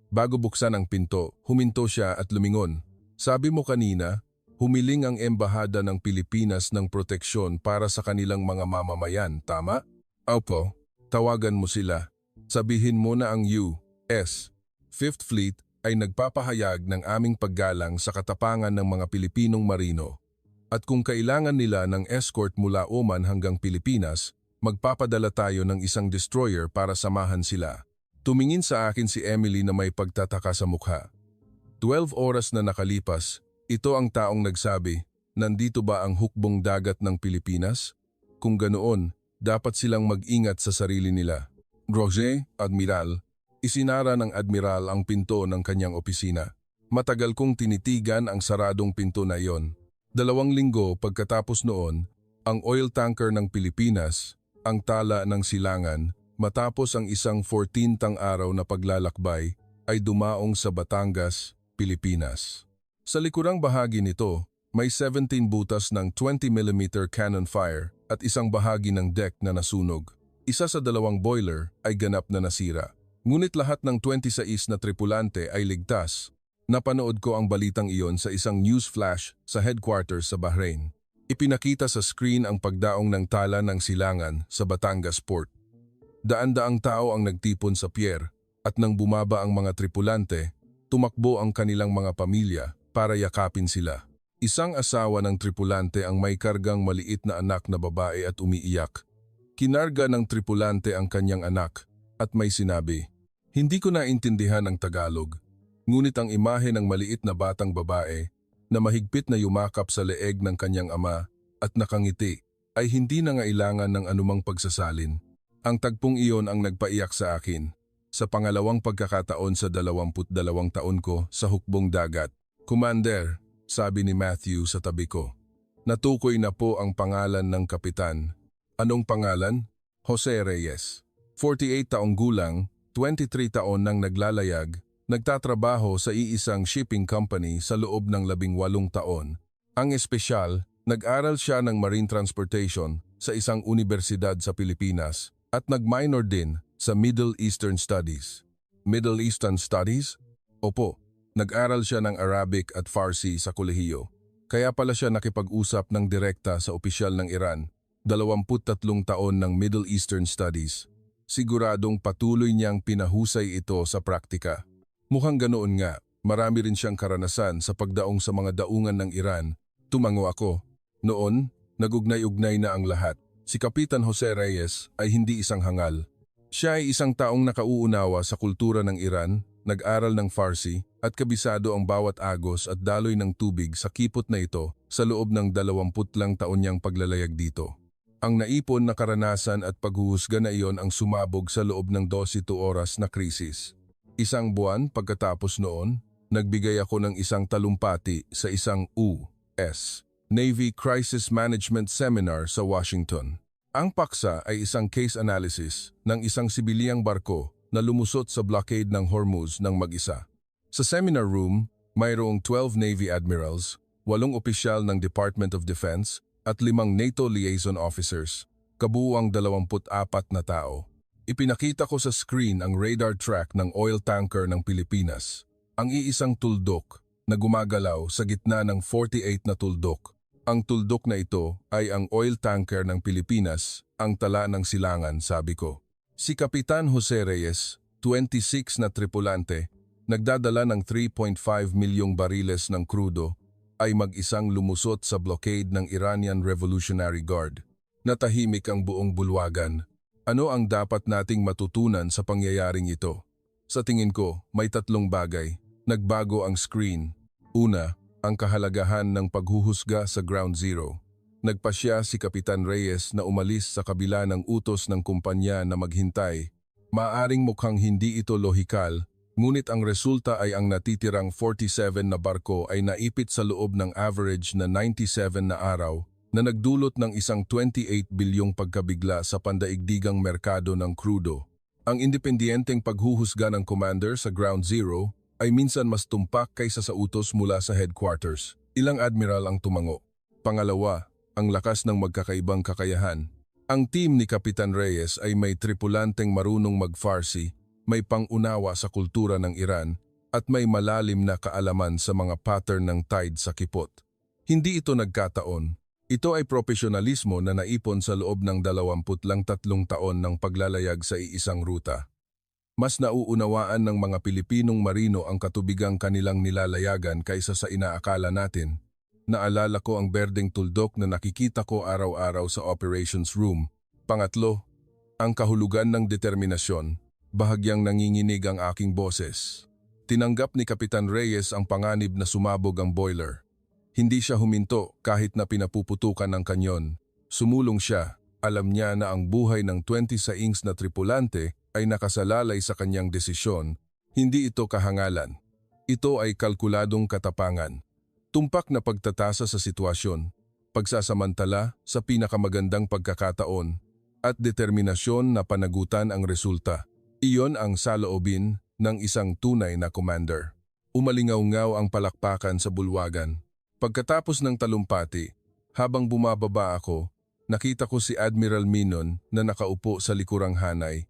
Bago buksan ang pinto, huminto siya at lumingon. Sabi mo kanina, humiling ang Embahada ng Pilipinas ng proteksyon para sa kanilang mga mamamayan, tama? Opo, tawagan mo sila. Sabihin mo na ang U.S. Fifth Fleet ay nagpapahayag ng aming paggalang sa katapangan ng mga Pilipinong marino. At kung kailangan nila ng escort mula Oman hanggang Pilipinas, magpapadala tayo ng isang destroyer para samahan sila. Tumingin sa akin si Emily na may pagtataka sa mukha. 12 oras na nakalipas, ito ang taong nagsabi, nandito ba ang hukbong dagat ng Pilipinas? Kung ganoon, dapat silang mag-ingat sa sarili nila. Roger, Admiral, isinara ng Admiral ang pinto ng kanyang opisina. Matagal kong tinitigan ang saradong pinto na iyon. 2 linggo pagkatapos noon, ang oil tanker ng Pilipinas, ang tala ng silangan, matapos ang isang 14-tang araw na paglalakbay, ay dumaong sa Batangas, Pilipinas. Sa likurang bahagi nito, may 17 butas ng 20mm cannon fire at isang bahagi ng deck na nasunog. Isa sa 2 boiler ay ganap na nasira. Ngunit lahat ng 26 na tripulante ay ligtas. Napanood ko ang balitang iyon sa isang news flash sa headquarters sa Bahrain. Ipinakita sa screen ang pagdaong ng tala ng silangan sa Batangas Port. Daan-daang tao ang nagtipon sa pier at nang bumaba ang mga tripulante, tumakbo ang kanilang mga pamilya para yakapin sila. Isang asawa ng tripulante ang may kargang maliit na anak na babae at umiiyak. Kinarga ng tripulante ang kanyang anak at may sinabi, "Hindi ko naintindihan ang Tagalog." Ngunit ang imahe ng maliit na batang babae na mahigpit na yumakap sa leeg ng kanyang ama at nakangiti ay hindi nangailangan ng anumang pagsasalin. Ang tagpong iyon ang nagpaiyak sa akin. Sa pangalawang pagkakataon sa 22 taon ko sa hukbong dagat. "Commander," sabi ni Matthew sa tabi ko. "Natukoy na po ang pangalan ng kapitan." "Anong pangalan?" "Jose Reyes. 48 taong gulang, 23 taon nang naglalayag, nagtatrabaho sa iisang shipping company sa loob ng 18 taon. Ang espesyal, nag-aral siya ng marine transportation sa isang universidad sa Pilipinas at nag-minor din sa Middle Eastern Studies." "Middle Eastern Studies?" "Opo, nag-aral siya ng Arabic at Farsi sa kolehiyo. Kaya pala siya nakipag-usap ng direkta sa opisyal ng Iran, 23 taon ng Middle Eastern Studies. Siguradong patuloy niyang pinahusay ito sa praktika. Mukhang ganoon nga, marami rin siyang karanasan sa pagdaong sa mga daungan ng Iran." Tumango ako. Noon, nagugnay-ugnay na ang lahat. Si Kapitan Jose Reyes ay hindi isang hangal. Siya ay isang taong nakauunawa sa kultura ng Iran, nag-aral ng Farsi at kabisado ang bawat agos at daloy ng tubig sa kipot na ito sa loob ng 20 taon niyang paglalayag dito. Ang naipon na karanasan at paghuhusga na iyon ang sumabog sa loob ng 12 oras na krisis. 1 buwan pagkatapos noon, nagbigay ako ng isang talumpati sa isang U.S. Navy Crisis Management Seminar sa Washington. Ang paksa ay isang case analysis ng isang sibiliyang barko na lumusot sa blockade ng Hormuz ng mag-isa. Sa seminar room, mayroong 12 Navy admirals, 8 opisyal ng Department of Defense at 5 NATO liaison officers, kabuuang 24 na tao. Ipinakita ko sa screen ang radar track ng oil tanker ng Pilipinas, ang iisang tuldok na gumagalaw sa gitna ng 48 na tuldok. Ang tuldok na ito ay ang oil tanker ng Pilipinas, ang tala ng silangan, sabi ko. Si Kapitan Jose Reyes, 26 na tripulante, nagdadala ng 3.5 milyong bariles ng krudo, ay mag-isang lumusot sa blockade ng Iranian Revolutionary Guard. Natahimik ang buong bulwagan. Ano ang dapat nating matutunan sa pangyayaring ito? Sa tingin ko, may 3 bagay. Nagbago ang screen. Una, ang kahalagahan ng paghuhusga sa ground zero. Nagpasya si Kapitan Reyes na umalis sa kabila ng utos ng kumpanya na maghintay. Maaring mukhang hindi ito lohikal, ngunit ang resulta ay ang natitirang 47 na barko ay naipit sa loob ng average na 97 na araw na nagdulot ng isang 28 bilyong pagkabigla sa pandaigdigang merkado ng krudo. Ang independiyenteng paghuhusga ng commander sa ground zero ay minsan mas tumpak kaysa sa utos mula sa headquarters. Ilang admiral ang tumango. Pangalawa, ang lakas ng magkakaibang kakayahan. Ang team ni Kapitan Reyes ay may tripulanteng marunong mag-Farsi, may pangunawa sa kultura ng Iran, at may malalim na kaalaman sa mga pattern ng tide sa kipot. Hindi ito nagkataon. Ito ay profesionalismo na naipon sa loob ng 23 taon ng paglalayag sa iisang ruta. Mas nauunawaan ng mga Pilipinong marino ang katubigang kanilang nilalayagan kaysa sa inaakala natin. Naalala ko ang berdeng tuldok na nakikita ko araw-araw sa operations room. Pangatlo, ang kahulugan ng determinasyon. Bahagyang nanginginig ang aking boses. Tinanggap ni Kapitan Reyes ang panganib na sumabog ang boiler. Hindi siya huminto kahit na pinapuputukan ng kanyon. Sumulong siya. Alam niya na ang buhay ng 26 na tripulante ay nakasalalay sa kanyang desisyon. Hindi ito kahangalan. Ito ay kalkuladong katapangan. Tumpak na pagtatasa sa sitwasyon, pagsasamantala sa pinakamagandang pagkakataon, at determinasyon na panagutan ang resulta. Iyon ang saloobin ng isang tunay na commander. Umalingaw-ngaw ang palakpakan sa bulwagan. Pagkatapos ng talumpati, habang bumababa ako, nakita ko si Admiral Minon na nakaupo sa likurang hanay.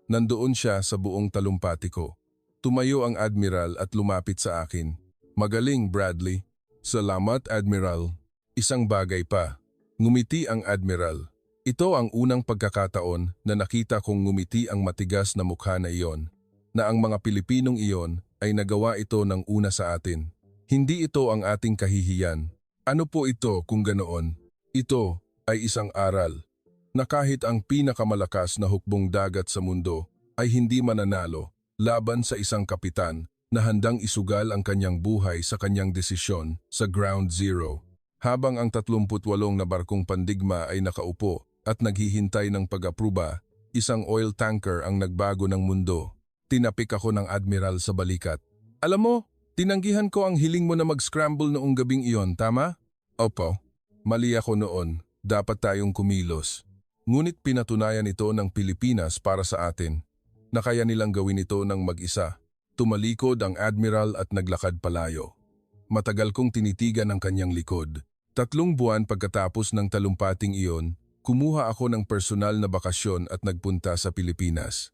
Nandoon siya sa buong talumpati ko. Tumayo ang Admiral at lumapit sa akin. Magaling, Bradley. Salamat, Admiral. Isang bagay pa. Ngumiti ang Admiral. Ito ang unang pagkakataon na nakita kong ngumiti ang matigas na mukha na iyon, na ang mga Pilipinong iyon ay nagawa ito ng una sa atin. Hindi ito ang ating kahihiyan. Ano po ito kung ganoon? Ito ay isang aral na kahit ang pinakamalakas na hukbong dagat sa mundo ay hindi mananalo laban sa isang kapitan na handang isugal ang kanyang buhay sa kanyang desisyon sa ground zero. Habang ang 38 na barkong pandigma ay nakaupo at naghihintay ng pag-apruba, isang oil tanker ang nagbago ng mundo. Tinapik ako ng Admiral sa balikat. Alam mo, tinanggihan ko ang hiling mo na mag-scramble noong gabing iyon, tama? Opo, mali ako noon. Dapat tayong kumilos. Ngunit pinatunayan ito ng Pilipinas para sa atin na kaya nilang gawin ito ng mag-isa. Tumalikod ang Admiral at naglakad palayo. Matagal kong tinitigan ang kanyang likod. 3 buwan pagkatapos ng talumpating iyon, kumuha ako ng personal na bakasyon at nagpunta sa Pilipinas.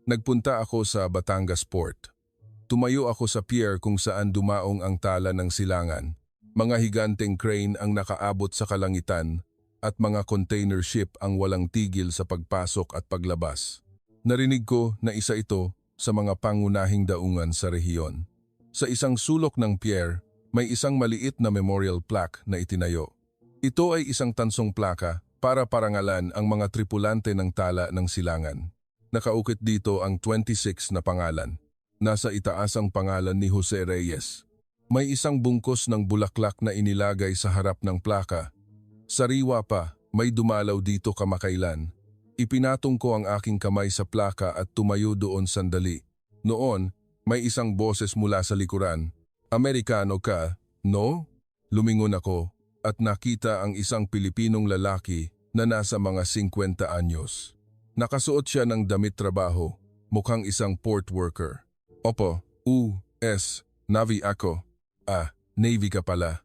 Nagpunta ako sa Batangas Port. Tumayo ako sa pier kung saan dumaong ang tala ng silangan. Mga higanteng crane ang nakaabot sa kalangitan at mga container ship ang walang tigil sa pagpasok at paglabas. Narinig ko na isa ito sa mga pangunahing daungan sa rehiyon. Sa isang sulok ng pier, may isang maliit na memorial plaque na itinayo. Ito ay isang tansong plaka para parangalan ang mga tripulante ng tala ng silangan. Nakaukit dito ang 26 na pangalan. Nasa itaas ang pangalan ni Jose Reyes. May isang bungkos ng bulaklak na inilagay sa harap ng plaka. Sariwa pa, may dumalaw dito kamakailan. Ipinatong ko ang aking kamay sa plaka at tumayo doon sandali. Noon, may isang boses mula sa likuran. Amerikano ka, no? Lumingon ako at nakita ang isang Pilipinong lalaki na nasa mga 50 anyos. Nakasuot siya ng damit trabaho, mukhang isang port worker. Opo, Navy ako. Navy ka pala.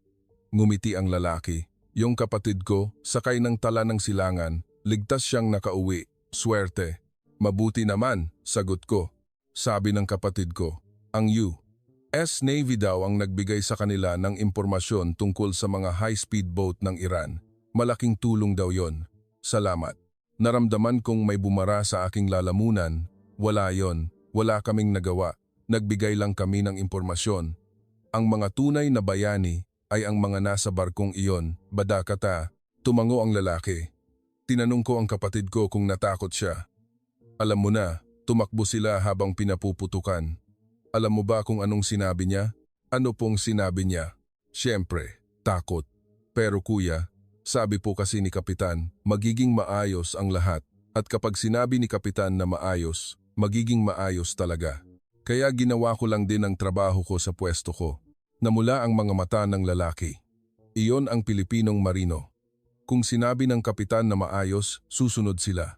Ngumiti ang lalaki. Yung kapatid ko, sakay ng tala ng silangan, ligtas siyang nakauwi. Swerte. Mabuti naman, sagot ko. Sabi ng kapatid ko, ang US Navy daw ang nagbigay sa kanila ng impormasyon tungkol sa mga high-speed boat ng Iran. Malaking tulong daw yon. Salamat. Naramdaman kong may bumara sa aking lalamunan. Wala yon. Wala kaming nagawa. Nagbigay lang kami ng impormasyon. Ang mga tunay na bayani ay ang mga nasa barkong iyon. Badakata, tumango ang lalaki. Tinanong ko ang kapatid ko kung natakot siya. Alam mo na, tumakbo sila habang pinapuputukan. Alam mo ba kung anong sinabi niya? Ano pong sinabi niya? Siyempre, takot. Pero kuya, sabi po kasi ni Kapitan, magiging maayos ang lahat. At kapag sinabi ni Kapitan na maayos, magiging maayos talaga. Kaya ginawa ko lang din ang trabaho ko sa pwesto ko. Namula ang mga mata ng lalaki. Iyon ang Pilipinong marino. Kung sinabi ng Kapitan na maayos, susunod sila.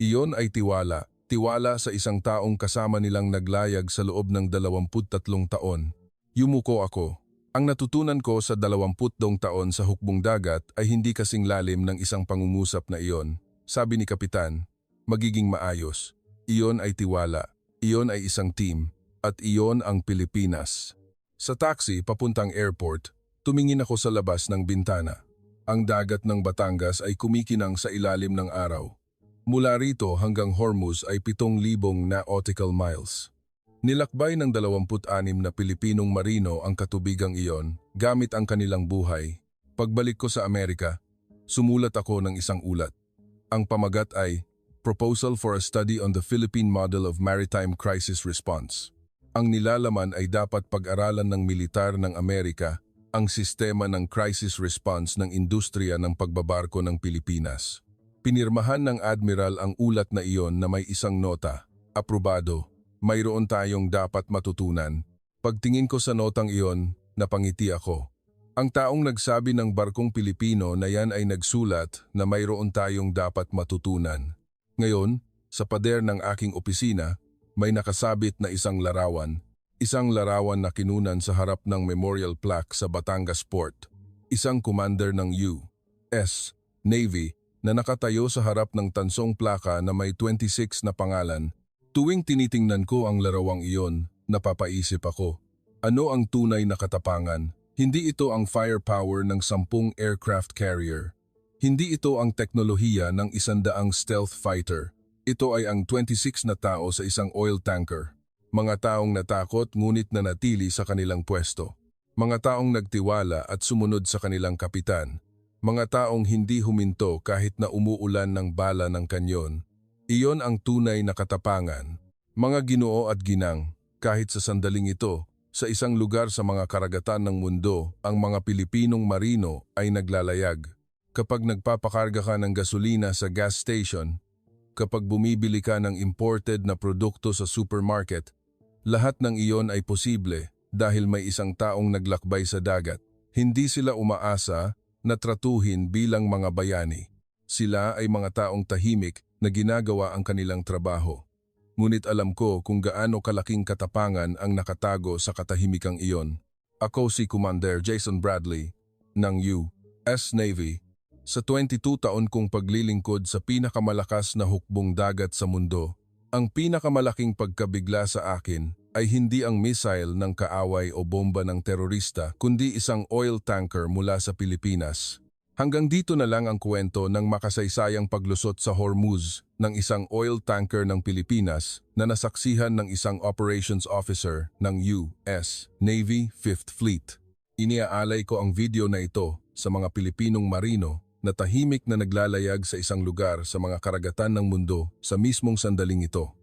Iyon ay tiwala, tiwala sa isang taong kasama nilang naglayag sa loob ng 23 taon. Yumuko ako. Ang natutunan ko sa 20 taon sa hukbong dagat ay hindi kasing lalim ng isang pangungusap na iyon. Sabi ni Kapitan, magiging maayos. Iyon ay tiwala. Iyon ay isang team. At iyon ang Pilipinas. Sa taxi papuntang airport, tumingin ako sa labas ng bintana. Ang dagat ng Batangas ay kumikinang sa ilalim ng araw. Mula rito hanggang Hormuz ay 7,000 nautical miles. Nilakbay ng 26 na Pilipinong marino ang katubigang iyon gamit ang kanilang buhay. Pagbalik ko sa Amerika, sumulat ako ng isang ulat. Ang pamagat ay Proposal for a Study on the Philippine Model of Maritime Crisis Response. Ang nilalaman ay dapat pag-aralan ng militar ng Amerika ang sistema ng crisis response ng industriya ng pagbabarko ng Pilipinas. Pinirmahan ng Admiral ang ulat na iyon na may isang nota, aprobado, mayroon tayong dapat matutunan. Pagtingin ko sa notang iyon, napangiti ako. Ang taong nagsabi ng barkong Pilipino na yan ay nagsulat na mayroon tayong dapat matutunan. Ngayon, sa pader ng aking opisina, may nakasabit na isang larawan na kinunan sa harap ng memorial plaque sa Batangas Port. Isang commander ng U.S. Navy na nakatayo sa harap ng tansong plaka na may 26 na pangalan. Tuwing tinitingnan ko ang larawang iyon, napapaisip ako. Ano ang tunay na katapangan? Hindi ito ang firepower ng 10 aircraft carrier. Hindi ito ang teknolohiya ng 100 stealth fighter. Ito ay ang 26 na tao sa isang oil tanker. Mga taong natakot ngunit nanatili sa kanilang pwesto. Mga taong nagtiwala at sumunod sa kanilang kapitan. Mga taong hindi huminto kahit na umuulan ng bala ng kanyon. Iyon ang tunay na katapangan. Mga Ginoo at ginang, kahit sa sandaling ito, sa isang lugar sa mga karagatan ng mundo, ang mga Pilipinong marino ay naglalayag. Kapag nagpapakarga ka ng gasolina sa gas station, kapag bumibili ka ng imported na produkto sa supermarket, lahat ng iyon ay posible dahil may isang taong naglakbay sa dagat. Hindi sila umaasa na tratuhin bilang mga bayani. Sila ay mga taong tahimik na ginagawa ang kanilang trabaho. Ngunit alam ko kung gaano kalaking katapangan ang nakatago sa katahimikang iyon. Ako si Commander Jason Bradley ng U.S. Navy. Sa 22 taon kong paglilingkod sa pinakamalakas na hukbong dagat sa mundo, ang pinakamalaking pagkabigla sa akin ay hindi ang missile ng kaaway o bomba ng terorista kundi isang oil tanker mula sa Pilipinas. Hanggang dito na lang ang kwento ng makasaysayang paglusot sa Hormuz ng isang oil tanker ng Pilipinas na nasaksihan ng isang operations officer ng U.S. Navy 5th Fleet. Iniaalay ko ang video na ito sa mga Pilipinong marino na tahimik na naglalayag sa isang lugar sa mga karagatan ng mundo sa mismong sandaling ito.